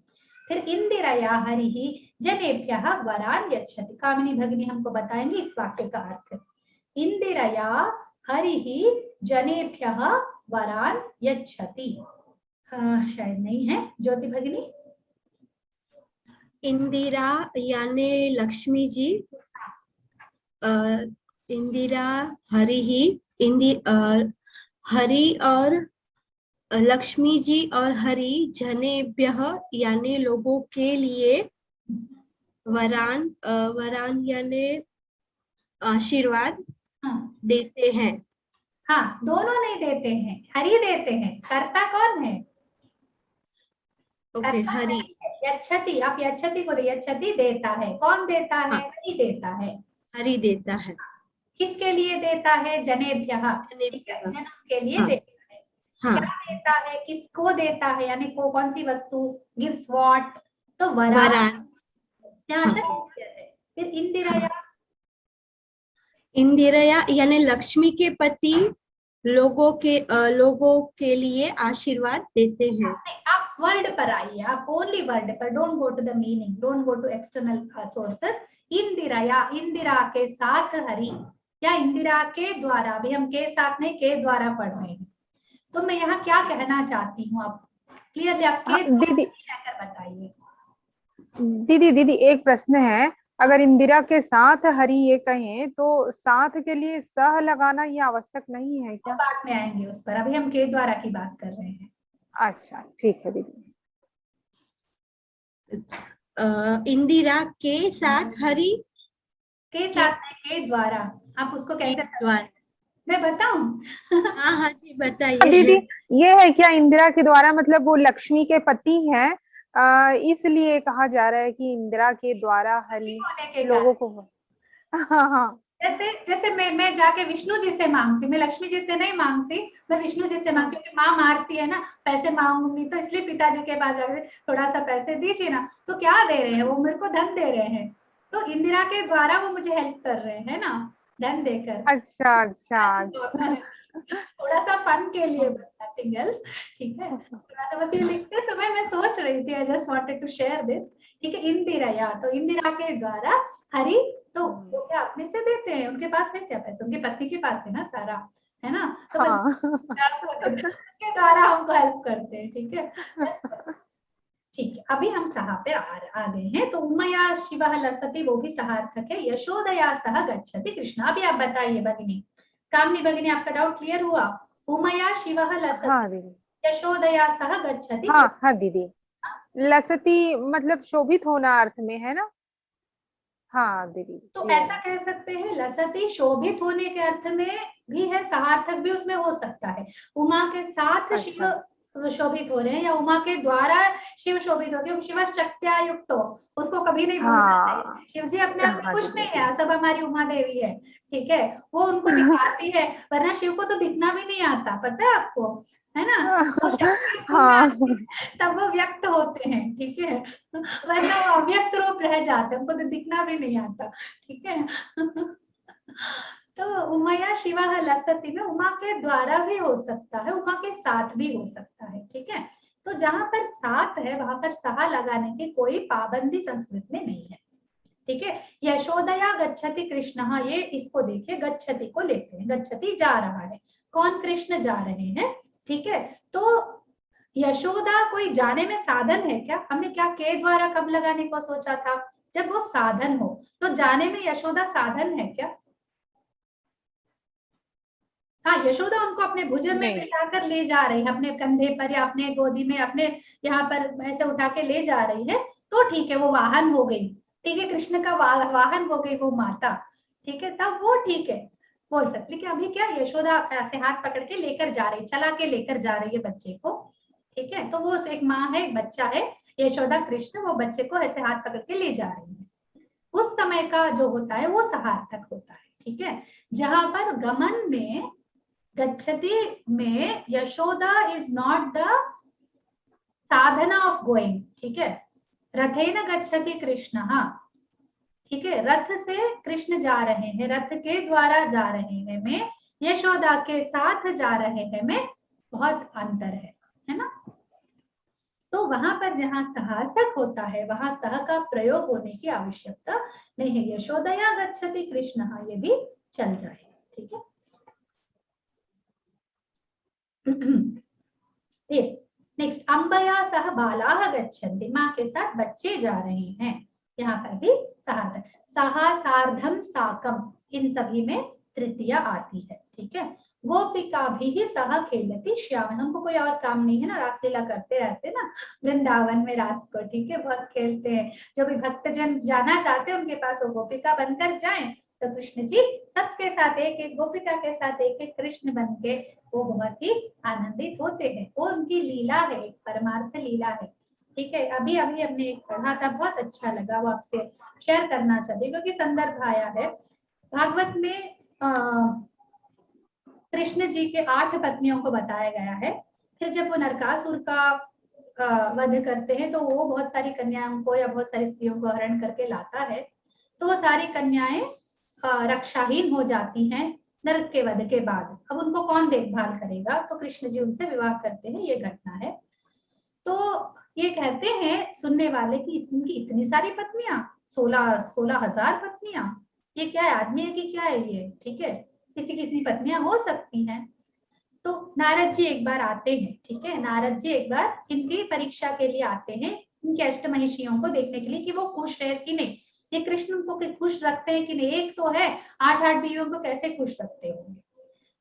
फिर इंदिरया हरिहि जनेभ्यः वरान यच्छति, कामिनी भगिनी हमको बताएंगे इस वाक्य का अर्थ। इंदिरया हरिहि जनेभ्यः वरान यच्छति, शायद नहीं है ज्योति भगिनी। इंदिरा यानी लक्ष्मी जी, इंदिरा हरिहि, हरि और लक्ष्मी जी और हरि जनेभ्यः यानी लोगों के लिए, वरान, वरान यानी आशीर्वाद देते हैं। हाँ, दोनों नहीं देते हैं, हरि देते हैं। कर्ता कौन है? ओके, हरि। यच्छति, आप यच्छति को यच्छति देता है, कौन देता है? हरि देता है, हरि देता है। किसके लिए देता है? जनेभ्यः, जन्म के लिए देता है। क्या देता है, किसको देता है, यानी कौन सी वस्तु, गिव्स व्हाट, तो वरान। फिर इंदिरया, इंदिरया यानी लक्ष्मी के पति लोगों के लिए आशीर्वाद देते हैं। आप वर्ड पर आइए, आप ओनली वर्ड पर, don't go to the meaning, don't go to external sources. इंदिरया, इंदिरा के साथ हरि, या इंदिरा के द्वारा, भी हम के साथ नहीं, के द्वारा पढ़ रहे हैं। तो मैं यहाँ क्या कहना चाहती हूँ, आप क्लियरली आप के दीदी बताइए। दीदी एक प्रश्न है, अगर इंदिरा के साथ हरि ये कहें तो साथ के लिए सह लगाना ये आवश्यक नहीं है क्या? बाद में आएंगे उस पर, अभी हम के द्वारा की बात कर रहे हैं। अच्छा ठीक है दीदी। इंदिरा के साथ हरि, के साथ के द्वारा, आप उसको कैसे द्वारा, मैं बताऊं? हाँ जी बताइए। दीदी ये है क्या, इंदिरा के द्वारा मतलब वो लक्ष्मी के पति हैं, इसलिए कहा जा रहा है कि इंदिरा के द्वारा हरि लोगों को। हाँ हाँ, जैसे जैसे मैं जाके विष्णु जी से मांगती, मैं लक्ष्मी जी से नहीं मांगती, मैं विष्णु जी से मांगती, क्योंकि माँ मारती है ना, पैसे मांगूंगी तो इसलिए पिताजी के पास जाके थोड़ा सा पैसे दीजिए ना, तो क्या दे रहे हैं वो, मेरे को धन दे रहे हैं, तो इंदिरा के द्वारा वो मुझे हेल्प कर रहे हैं ना, धन देकर। अच्छा अच्छा नॉर्मल है, थोड़ा सा फन के लिए, नथिंग एल्स, ठीक है। थोड़ा सा बस ये लिखते समय मैं सोच रही थी, I just wanted to share this, ठीक है। इंदिरा, या तो इंदिरा के द्वारा हरि, तो वो क्या अपने से देते हैं, उनके पास है क्या पैसे, उनके पति के पास है ना सारा, है ना, तो बस उनके द्वारा हमको हेल्प करते हैं, ठीक है। ठीक है, अभी हम सहा पे आ गए हैं। तो उमया शिवः लसति, वो भी सहार्थक है। यशोदया सह गच्छति कृष्ण। अभी आप बताइए भगिनी, कामनी भगिनी, आपका डाउट क्लियर हुआ? उमया शिवः लसति, हाँ दीदी, यशोदया सह गच्छति। हाँ हाँ दीदी, लसती मतलब शोभित होना अर्थ में है ना? हाँ दीदी, तो क्लियर ऐसा है। कह सकते हैं, लसती शोभित होने के अर्थ में भी है, सहार्थक भी उसमें हो सकता है। उमा के साथ शिव अच्छा, शोभित हो रहे हैं, या उमा के द्वारा शिव शोभित हो रहे, शिव शक्त्या युक्त हो, उसको कभी नहीं भूलना चाहिए। हाँ शिव जी अपने आप में हाँ कुछ दीदी, नहीं है, सब हमारी उमा देवी है, ठीक है, वो उनको दिखाती है, वरना शिव को तो दिखना भी नहीं आता, पता है आपको, है ना, वो शक्ति स्कूल में हाँ आती है, तब वो व्यक्त होते हैं, ठीक है, वरना वो अव्यक्त रूप रह जाते हैं, उनको तो दिखना भी नहीं आता, ठीक है। तो उमया शिवः लसति में उमा के द्वारा भी हो सकता है, उमा के साथ भी हो सकता है, ठीक है। तो जहां पर साथ है वहां पर सहा लगाने की कोई पाबंदी संस्कृत में नहीं है, ठीक है। यशोदया गच्छति कृष्ण, ये इसको देखिए, गच्छति को लेते हैं, गच्छति जा रहा है, कौन? कृष्ण जा रहे हैं, ठीक है। तो यशोदा कोई जाने में साधन है क्या? हमने क्या के द्वारा कब लगाने को सोचा था? जब वो साधन हो, तो जाने में यशोदा साधन है क्या? हाँ, यशोदा उनको अपने भुजन में नहीं, बिठाकर ले जा रही है, अपने कंधे पर या अपने गोदी में, अपने यहाँ पर ऐसे उठा के ले जा रही है, तो ठीक है, वो वाहन हो गई, ठीक है, कृष्ण का वाहन हो गई वो माता, ठीक है, तब वो ठीक है, बोल सकते। लेकिन अभी क्या, यशोदा ऐसे हाथ पकड़ के लेकर जा रही, चला के लेकर जा रही है बच्चे को, ठीक है। तो वो एक माँ है, एक बच्चा है, यशोदा कृष्ण वो बच्चे को ऐसे हाथ पकड़ के ले जा रही है, उस समय का जो होता है वो सहार्थक होता है, ठीक है। जहां पर गमन में, गच्छति में, Yashoda is not the Sadhana of going, ठीक है। रथेन गच्छति कृष्ण, ठीक है, रथ से कृष्ण जा रहे हैं, रथ के द्वारा जा रहे हैं में, यशोदा के साथ जा रहे हैं में बहुत अंतर है ना। तो वहां पर जहां सहार्थक होता है वहां सह का प्रयोग होने की आवश्यकता नहीं है। यशोदया गच्छति कृष्ण, ये भी चल जाए, ठीक है। नेक्स्ट, अंबया सह बालाः गच्छन्ति, माँ के साथ बच्चे जा रहे हैं, यहाँ पर भी सहार्थक, सहा सार्धम साकम, इन सभी में तृतीया आती है, ठीक है। गोपिका भी सह खेलती श्याम, हमको कोई और काम नहीं है ना, रासलीला करते रहते ना वृंदावन में रात को, ठीक है, बहुत खेलते हैं। जो भी भक्तजन जाना चाहते हैं उनके पास वो गोपिका बनकर जाएं, तो कृष्ण जी सबके साथ एक एक गोपिका के साथ एक एक कृष्ण बन के वो बहुत ही आनंदित होते हैं, वो उनकी लीला है, एक परमार्थ लीला है, ठीक है। अभी अभी हमने एक पढ़ा था, बहुत अच्छा लगा, वो आपसे शेयर करना चाहती क्योंकि संदर्भ आया है। भागवत में कृष्ण जी के 8 पत्नियों को बताया गया है। फिर जब वो नरकासुर का वध करते हैं तो वो बहुत सारी कन्याओं को या बहुत सारी स्त्रियों को हरण करके लाता है, तो वो सारी कन्याएं रक्षाहीन हो जाती हैं नरक के वध के बाद। अब उनको कौन देखभाल करेगा, तो कृष्ण जी उनसे विवाह करते हैं, ये घटना है। तो ये कहते हैं सुनने वाले कि इनकी इतनी सारी पत्नियां, 16,000 पत्नियां, ये क्या है, आदमी है कि क्या है ये, ठीक है, किसी की इतनी पत्नियां हो सकती हैं। तो नारद जी एक बार आते हैं, ठीक है, नारद जी एक बार इनकी परीक्षा के लिए आते हैं, इनके अष्टमहिषियों को देखने के लिए कि वो खुश है कि नहीं, ये कृष्ण को खुश रखते हैं कि नहीं। एक तो है 8 बीवियों को कैसे खुश रखते होंगे।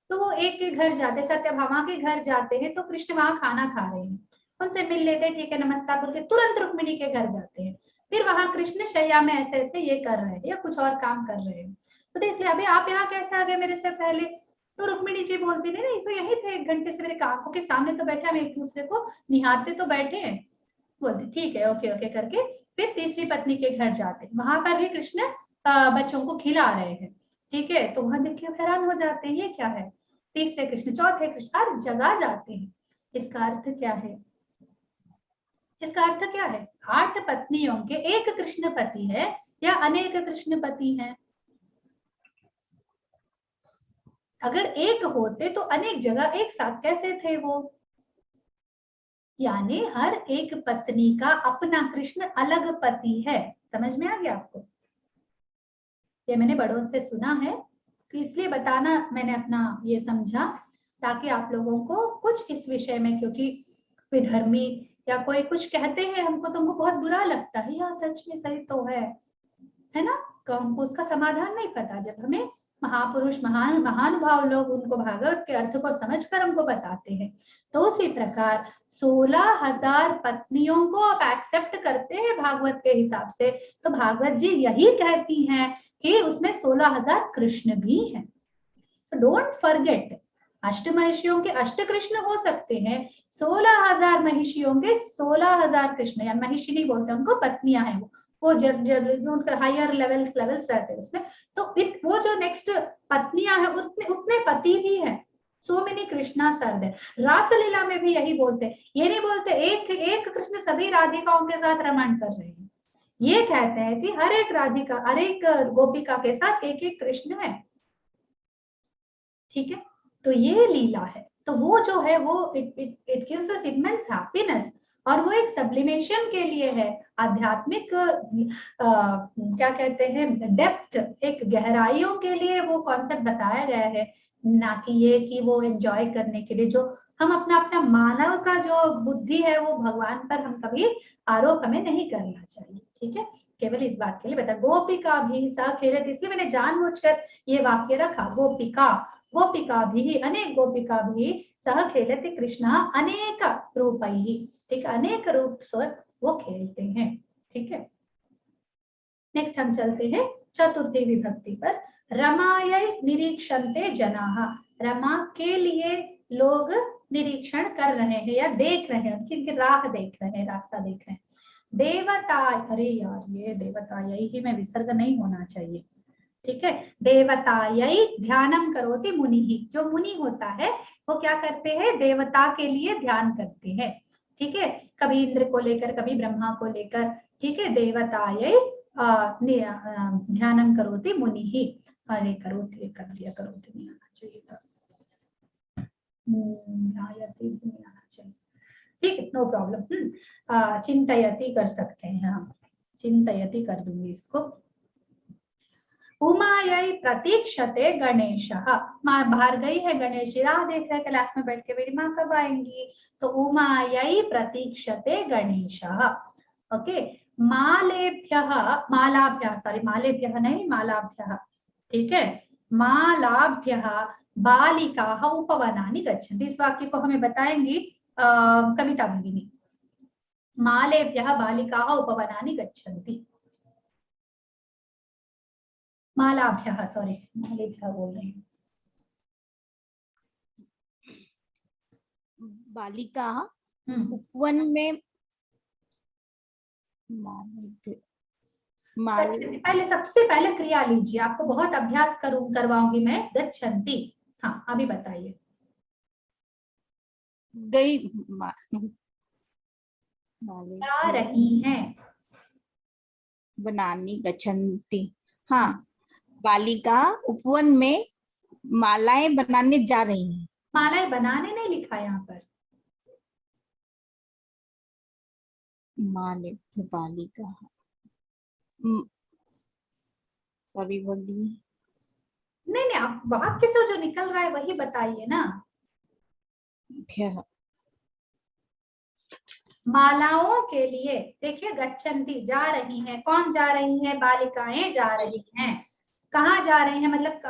तो वो एक के घर जाते, सत्यभामा के घर जाते हैं, तो कृष्ण वहां खाना खा रहे हैं, उनसे मिल लेते, ठीक है, नमस्कार बोल के तुरंत रुक्मिणी के घर जाते हैं। फिर वहां कृष्ण शैया में ऐसे ऐसे ये कर रहे हैं या कुछ और काम कर रहे हैं, तो देख लिया, अभी आप यहाँ कैसे आ गए मेरे से पहले। तो रुक्मिणी जी बोलती नहीं तो यही थे, 1 घंटे से मेरे आंखों के सामने तो बैठे, हम एक दूसरे को निहारते तो बैठे हैं। बोलते ठीक है, ओके ओके करके फिर तीसरी पत्नी के घर जाते, वहां पर भी कृष्ण बच्चों को खिला रहे हैं, ठीक है, तो वहां देख के हैरान हो जाते हैं ये क्या है, तीसरे कृष्ण, चौथे कृष्ण, हर जगह जाते हैं। इसका अर्थ क्या है? इसका अर्थ क्या है? 8 पत्नियों के एक कृष्ण पति है या अनेक कृष्ण पति हैं? अगर एक होते तो अनेक जगह एक साथ कैसे थे वो? यानी हर एक पत्नी का अपना कृष्ण अलग पति है। समझ में आ गया आपको? ये मैंने बड़ों से सुना है, तो इसलिए बताना मैंने अपना ये समझा, ताकि आप लोगों को कुछ इस विषय में, क्योंकि विधर्मी या कोई कुछ कहते हैं हमको तो हमको बहुत बुरा लगता है, हाँ सच में सही तो है ना, तो हमको उसका समाधान नहीं पता। जब हमें महापुरुष, महान महानुभाव लोग उनको भागवत के अर्थ को समझकर हमको बताते हैं, तो उसी प्रकार 16,000 पत्नियों को आप एक्सेप्ट करते हैं भागवत के हिसाब से, तो भागवत जी यही कहती हैं कि उसमें 16,000 कृष्ण भी हैं। तो डोंट फॉरगेट, अष्ट महिषियों के अष्ट कृष्ण हो सकते हैं, 16,000 महिषियों के 16,000 कृष्ण, या महिषी नहीं बोलते उनको, पत्नियां हैं वो जब उनका हायर लेवल्स रहते हैं उसमें, तो वो जो नेक्स्ट पत्नियां हैं उतने पति भी हैं। सो मेनी कृष्णा सर्द है। रासलीला में भी यही बोलते हैं, ये नहीं बोलते एक कृष्ण सभी राधिकाओं के साथ रमण कर रहे हैं, ये कहते हैं कि हर एक राधिका, हर एक गोपिका के साथ एक एक कृष्ण है। ठीक है, तो ये लीला है। तो वो जो है वो it gives us immense happiness, और वो एक सब्लिमेशन के लिए है, आध्यात्मिक क्या कहते हैं, डेप्थ, एक गहराइयों के लिए वो कॉन्सेप्ट बताया गया है, ना कि ये कि वो एंजॉय करने के लिए। जो हम अपना मानव का जो बुद्धि है वो भगवान पर हम कभी आरोप हमें नहीं करना चाहिए। ठीक है, केवल इस बात के लिए बता, गोपिका भी सा खेलत, इसलिए मैंने जानबूझकर ये वाक्य रखा, गोपिका भी, अनेक गोपिका भी सह खेलते कृष्ण अनेक रूपैहि, ठीक, अनेक रूप से वो खेलते हैं। ठीक है, नेक्स्ट हम चलते हैं चतुर्थी विभक्ति पर। रमायै निरीक्षन्ते जनाः, रमा के लिए लोग निरीक्षण कर रहे हैं या देख रहे हैं, उनकी राह देख रहे हैं, रास्ता देख रहे हैं। देवता, अरे यार ये देवतायै ही में विसर्ग नहीं होना चाहिए। ठीक है, देवतायै ध्यानम करोति मुनिः, जो मुनि होता है वो क्या करते हैं, देवता के लिए ध्यान करते हैं। ठीक है, कभी इंद्र को लेकर, कभी ब्रह्मा को लेकर। ठीक है, देवतायै ध्यानम करोति मुनिः, अरे करोति कर दिया, करोति नहीं आना चाहिए था, ध्यायति नहीं आना चाहिए। ठीक है, नो प्रॉब्लम, चिंतयति कर सकते हैं हम, चिंतयति कर दूंगी इसको। उमायै प्रतीक्षते गणेशः, माँ बाहर गई है, गणेश राह देख रहे, क्लास में बैठ के मेरी माँ कब आएंगी, तो उमायै प्रतीक्षते गणेशः। ओके, मालेभ्यः, मालाभ्यः, सॉरी मालेभ्यः नहीं, मालाभ्यः। ठीक है, मालाभ्यः बालिकाः उपवनानि गच्छन्ति, इस वाक्य को हमें बताएंगी कविता भगिनी। मालेभ्यः बालिकाः उपवनानि गच्छन्ति, मालाभ्यः, सॉरी मालेभ्यः बोल रही हूँ। बालिका उपवन में पहले सबसे पहले क्रिया लीजिए, आपको बहुत अभ्यास करवाऊंगी मैं। गच्छन्ति, हाँ अभी बताइए। गई, जा रही हैं, बनानी गच्छन्ति, हाँ, बालिका उपवन में मालाएं बनाने जा रही हैं। मालाएं बनाने नहीं लिखा यहाँ पर, माले बालिका, सॉरी भगिनी, नहीं आप वाक्य से जो निकल रहा है वही बताइए ना। मालाओं के लिए, देखिए गच्छन्ति जा रही हैं, कौन जा रही है, बालिकाएं जा रही हैं। कहाँ जा रही है, मतलब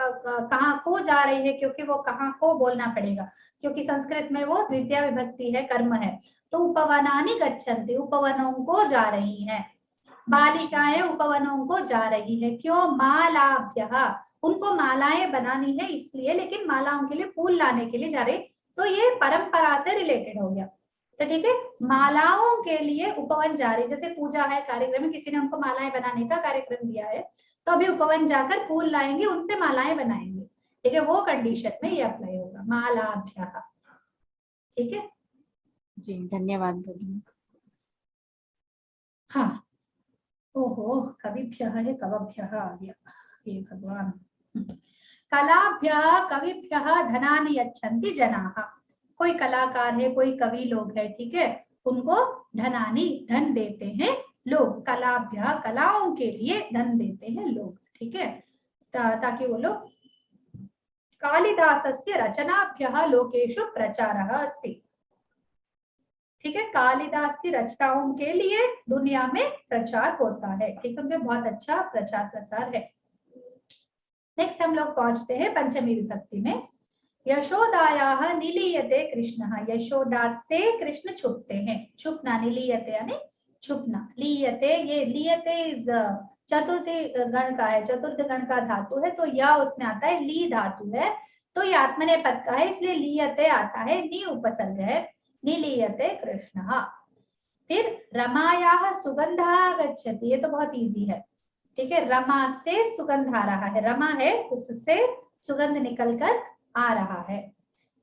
कहाँ को जा रही है, क्योंकि वो कहाँ को बोलना पड़ेगा, क्योंकि संस्कृत में वो द्वितीय विभक्ति है, कर्म है। तो उपवनानि गच्छन्ति, उपवनों को जा रही हैं, बालिकाएं उपवनों को जा रही है। क्यों, मालाभ्यः, उनको मालाएं बनानी है इसलिए, लेकिन मालाओं के लिए फूल लाने के लिए जा रही, तो ये परंपरा से रिलेटेड हो गया। तो ठीक है, मालाओं के लिए उपवन जारी, जैसे पूजा है, कार्यक्रम में किसी ने हमको मालाएं बनाने का कार्यक्रम दिया है, तो अभी उपवन जाकर फूल लाएंगे, उनसे मालाएं बनाएंगे, ठीक है, वो कंडीशन में ये अप्लाई होगा, मालाभ्यः। ठीक है जी, धन्यवाद भगिनी। हाँ, ओहो, कविभ्यः है, कवभ्यः आ गया, हे भगवान। कलाभ्यः कविभ्यः धनानि यच्छन्ति जनाः, कोई कलाकार है, कोई कवि लोग है, ठीक है, उनको धनानि धन देते हैं लोग, कलाभ्यः कलाओं के लिए धन देते हैं लोग, ठीक है, ताकि वो लोग, कालिदासस्य रचनाभ्यः लोकेषु प्रचारः अस्ति, ठीक है, कालिदास की रचनाओं के लिए दुनिया में प्रचार होता है, ठीक है, उनके बहुत अच्छा प्रचार प्रसार है। नेक्स्ट हम लोग पहुंचते हैं पंचमी विभक्ति में। यशोदायाः निलीयते कृष्णः, यशोदा से कृष्ण छुपते हैं, छुपना, निलीयते यानी छुपना, लीयते, ये लीयते इज चतुर्थी गण का है, चतुर्थ गण का धातु है, तो यह उसमें आता है, ली धातु है, तो ये आत्मनेपद का है, इसलिए लीयते आता है, नी उपसर्ग है, निलीयते कृष्णः। फिर रमायाः सुगंधः गच्छति, ये तो बहुत इजी है, ठीक है, रमा से सुगंध आ रहा है, रमा है उससे सुगंध निकल कर आ रहा है।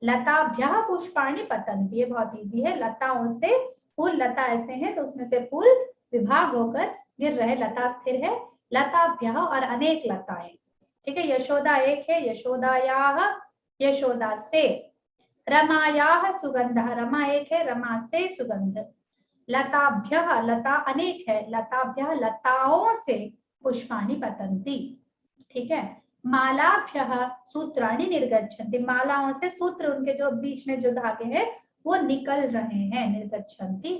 लताभ्यः पुष्पाणि पतन्ति, ये बहुत इजी है, लताओं से फूल, लता ऐसे हैं तो उसमें से फूल विभाग होकर गिर रहे, लता स्थिर है, लताभ्यः और अनेक लताएं, ठीक है, यशोदा एक है, यशोदायाः यशोदा से, रमायाः सुगंधः, रमा एक है, रमा से सुगंध, लताभ्यः लता अनेक है, लताभ्यः लताओं से पुष्पाणि पतन्ति, ठीक है, मालाभ्यः सूत्राणि निर्गच्छन्ति, मालाओं से सूत्र, उनके जो बीच में जो धागे हैं वो निकल रहे हैं, निर्गच्छन्ति।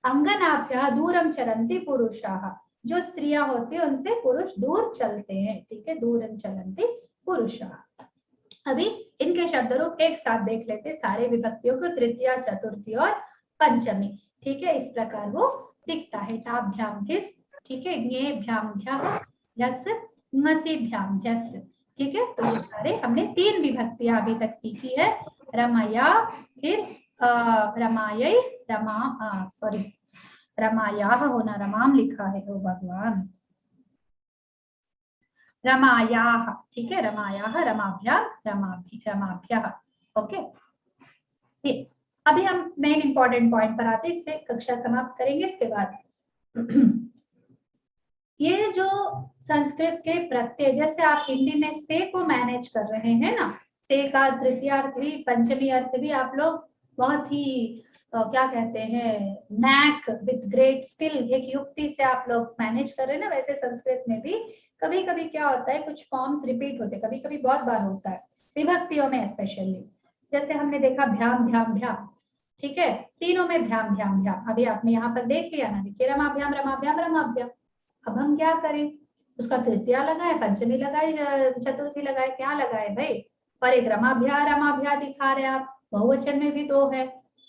अंगनाभ्यः दूरं चरन्ति पुरुषाः, जो स्त्रियां होती है उनसे पुरुष दूर चलते हैं, ठीक है, दूरं चरन्ति पुरुषाः। अभी इनके शब्द रूप एक साथ देख लेते, सारे विभक्तियों को, तृतीया, चतुर्थी और पंचमी, ठीक है, इस प्रकार वो दिखता है, ताभ्याम किस, ठीक है, ज्ञेभ्याम भ्यः यस, ङसीभ्याम यस, ठीक है, तो ये सारे हमने 3 विभक्तियां अभी तक सीखी है, रमया, फिर रमायै, सॉरी रमायाः होना, रमाम लिखा है, ओ भगवान, रमायाः, ठीक है, रमायाः, रमाभ्याम, रमाभ्यः, ओके। ठीक, अभी हम मेन इंपॉर्टेंट पॉइंट पर आते हैं, इससे कक्षा समाप्त करेंगे। इसके बाद ये जो संस्कृत के प्रत्यय, जैसे आप हिंदी में से को मैनेज कर रहे हैं ना, से का तृतीयार्थ भी, पंचमी अर्थ भी आप लोग बहुत ही क्या कहते हैं, नैक विद ग्रेट स्किल, एक युक्ति से आप लोग मैनेज कर रहे हैं ना, वैसे संस्कृत में भी कभी कभी क्या होता है, कुछ फॉर्म्स रिपीट होते, कभी कभी बहुत बार होता है, विभक्तियों में स्पेशली, जैसे हमने देखा भ्याम भ्याम भ्याम, ठीक है, तीनों में भ्याम भ्याम भ्याम, अभी आपने यहाँ पर देख लिया ना, देखिए रमाभ्याम रमाभ्याम रमाभ्याम, अब हम क्या करें, उसका तृतीया लगाए, पंचमी लगाए, चतुर्थी लगाए, क्या लगाए भाई, और एक रमाभ्या रमाभ्या दिखा रहे आप, बहुवचन में भी 2 है,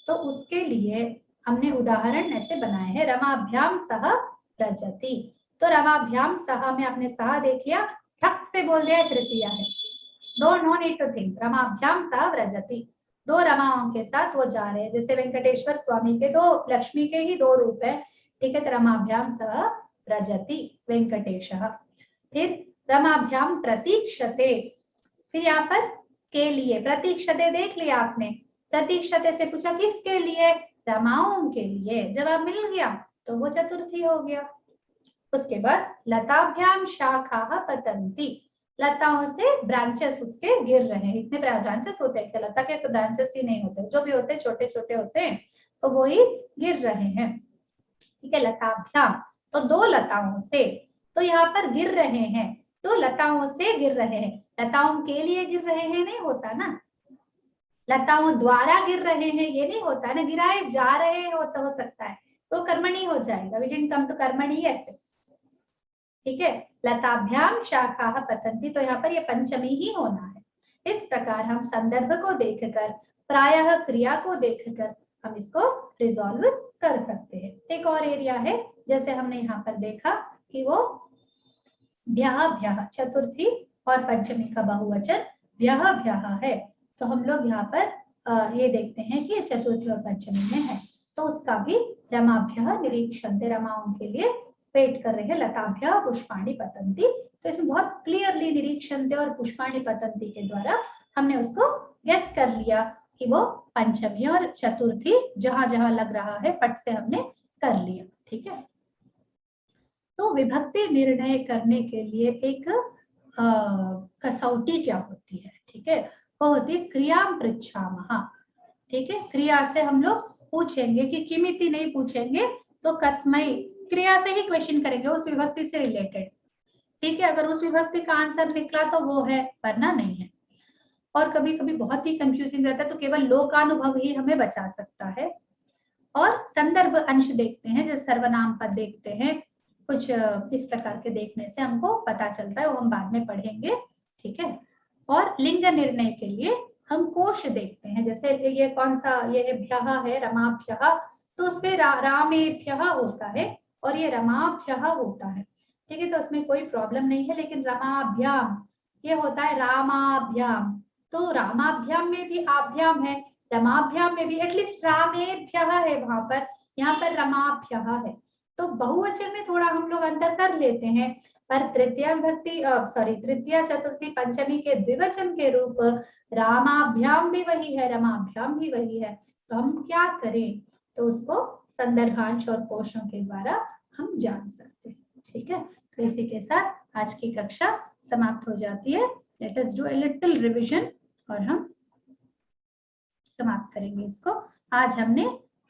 तो उसके लिए हमने उदाहरण ऐसे बनाए हैं, रमाभ्याम सह व्रजति, तो रमाभ्याम सह में आपने सह देख लिया, ठक से बोल दिया तृतीया है, नो नीड टू थिंक, रमाभ्याम सह व्रजति, 2 रमाओं के साथ वो जा रहे हैं, जैसे वेंकटेश्वर स्वामी के 2, लक्ष्मी के ही 2 रूप है, ठीक है, तो रमाभ्याम सह व्रजति वेंकटेशः। फिर रमाभ्याम प्रतीक्षते, फिर यहाँ पर के लिए, प्रतीक्षते देख लिया आपने, प्रतीक्षते से पूछा किसके लिए, रमाओं के लिए, जवाब मिल गया, तो वो चतुर्थी हो गया। उसके बाद लताभ्याम शाखाः पतन्ति, लताओं से ब्रांचेस उसके गिर रहे हैं, इतने ब्रांचेस होते हैं, लता के तो ब्रांचेस ही नहीं होते, जो भी होते छोटे छोटे होते हैं, तो वो ही गिर रहे हैं, ठीक है, लताभ्याम, तो 2 लताओं से, तो यहाँ पर गिर रहे हैं, तो लताओं से गिर रहे हैं, लताओं के लिए गिर रहे हैं नहीं होता ना, लताओं द्वारा गिर रहे हैं ये नहीं होता ना, गिराए जा रहे हो तो हो सकता है, तो कर्मणि हो जाएगा, वी डिडंट कम टू कर्मणि येट, ठीक है, लताभ्याम शाखाः पतन्ति, तो यहाँ पर ये पंचमी ही होना है। इस प्रकार हम संदर्भ को देखकर, प्रायः क्रिया को देखकर हम इसको रिजॉल्व कर सकते हैं। एक और एरिया है, जैसे हमने यहाँ पर देखा कि वो भ्यः भ्यः चतुर्थी और पंचमी का बहुवचन भ्यः भ्यः है, तो हम लोग यहाँ पर ये देखते हैं कि ये चतुर्थी और पंचमी में है। तो उसका भी रमाभ्यः निरीक्षन्ते, रमाओं के लिए वेट कर रहे हैं। लताभ्यः पुष्पाणि पतन्ति, तो इसमें बहुत क्लियरली निरीक्षन्ते और पुष्पाणि पतन्ति के द्वारा हमने उसको गेस कर लिया कि वो पंचमी और चतुर्थी जहां जहां लग रहा है फट से हमने कर लिया। ठीक है, तो विभक्ति निर्णय करने के लिए एक कसौटी क्या होती है? ठीक है, वो होती है क्रियां पृच्छामः। ठीक है, क्रिया से हम लोग पूछेंगे कि किमिति नहीं पूछेंगे, तो कस्मै क्रिया से ही क्वेश्चन करेंगे उस विभक्ति से रिलेटेड। ठीक है, अगर उस विभक्ति का आंसर निकला तो वो है, वरना नहीं है। और कभी कभी बहुत ही कंफ्यूजिंग रहता है, तो केवल लोकानुभव ही हमें बचा सकता है। और संदर्भ अंश देखते हैं, जैसे सर्वनाम पद देखते हैं, कुछ इस प्रकार के देखने से हमको पता चलता है, वो हम बाद में पढ़ेंगे। ठीक है, और लिंग निर्णय के लिए हम कोश देखते हैं, जैसे ये कौन सा, ये भ्यः है, रमाभ्यः, तो उसमें रामेभ्यः होता है और ये रमाभ्यः होता है। ठीक है, तो उसमें कोई प्रॉब्लम नहीं है। लेकिन रमाभ्याम ये होता है रामाभ्याम, तो रामाभ्याम में भी आभ्याम है, रमाभ्याम में भी, एटलीस्ट रामेभ्यः है वहां पर, यहाँ पर रमाभ्यः है। तो बहुवचन में थोड़ा हम लोग अंतर कर लेते हैं, पर तृतीय विभक्ति तृतीय चतुर्थी पंचमी के द्विवचन के रूप रामाभ्याम भी वही है, रमाभ्याम भी वही है। तो हम क्या करें, तो उसको संदर्भांश और कोशों के द्वारा हम जान सकते हैं। ठीक है, तो इसी के साथ आज की कक्षा समाप्त हो जाती है। Let us do a little revision और हम समाप्त करेंगे इसको। आज हमने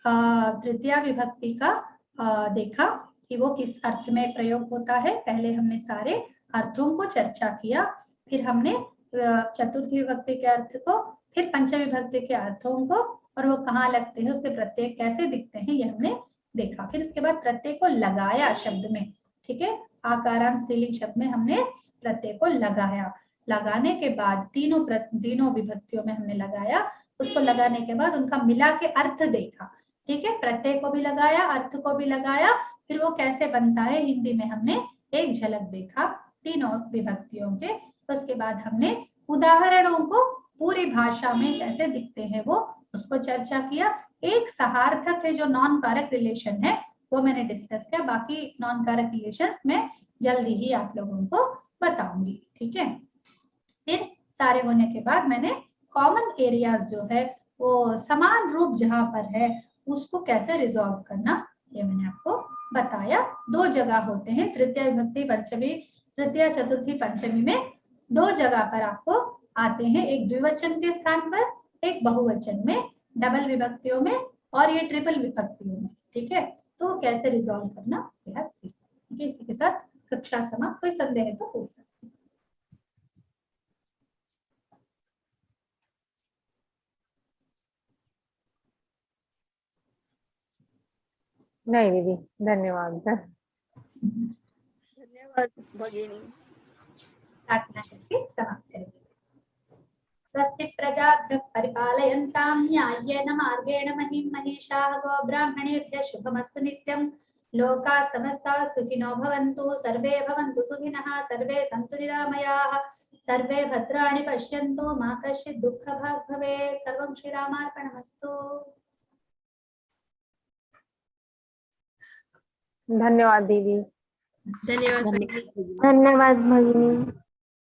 तृतीय विभक्ति का देखा कि वो किस अर्थ में प्रयोग होता है। पहले हमने सारे अर्थों को चर्चा किया, फिर हमने चतुर्थी विभक्ति के अर्थ को, फिर पंचमी विभक्ति के अर्थों को, और वो कहाँ लगते हैं, उसके प्रत्यय कैसे दिखते हैं, ये हमने देखा। फिर उसके बाद प्रत्यय को लगाया शब्द में। ठीक है, आकारांत स्त्रीलिंग शब्द में हमने प्रत्यय को लगाया। लगाने के बाद तीनों विभक्तियों में हमने लगाया, उसको लगाने के बाद उनका मिला के अर्थ देखा। ठीक है, प्रत्यय को भी लगाया, अर्थ को भी लगाया, फिर वो कैसे बनता है हिंदी में हमने एक झलक देखा तीनों विभक्तियों के। उसके बाद हमने उदाहरणों को पूरी भाषा में कैसे दिखते हैं वो उसको चर्चा किया। एक सहार्थक है जो नॉन कारक रिलेशन है, वो मैंने डिस्कस किया। बाकी नॉन कारक रिलेशंस में जल्दी ही आप लोगों को बताऊंगी। ठीक है, फिर सारे होने के बाद मैंने कॉमन एरियाज जो है वो समान रूप जहां पर है उसको कैसे रिजॉल्व करना, ये मैंने आपको बताया। दो जगह होते हैं तृतीय विभक्ति पंचमी, तृतीय चतुर्थी पंचमी में दो जगह पर आपको आते हैं, एक द्विवचन के स्थान पर, एक बहुवचन में, डबल विभक्तियों में और ये ट्रिपल विभक्तियों में। ठीक है, तो कैसे रिजॉल्व करना यह सीख। ठीक है, इसी के साथ कक्षा समाप्त। कोई संदेह है तो पूछ सकते हैं। नहीं दीदी, धन्यवाद। धन्यवाद भगिनी। प्रार्थना करके समाप्त करेंगे। स्वस्ति प्रजाभ्यः परिपालयन्तां न्याय्येन मार्गेण महीं महिषाः गोब्राह्मणेभ्यः शुभमस्तु नित्यं। लोकाः समस्ताः सुखिनो भवन्तु, सर्वे भवन्तु सुखिनः, सर्वे सन्तु निरामयाः, सर्वे भद्राणि पश्यन्तु, मा कश्चित् दुःखभाग् भवेत्। सर्वं श्रीरामार्पणमस्तु। धन्यवाद दीदी। धन्यवाद। धन्यवाद भगिनी।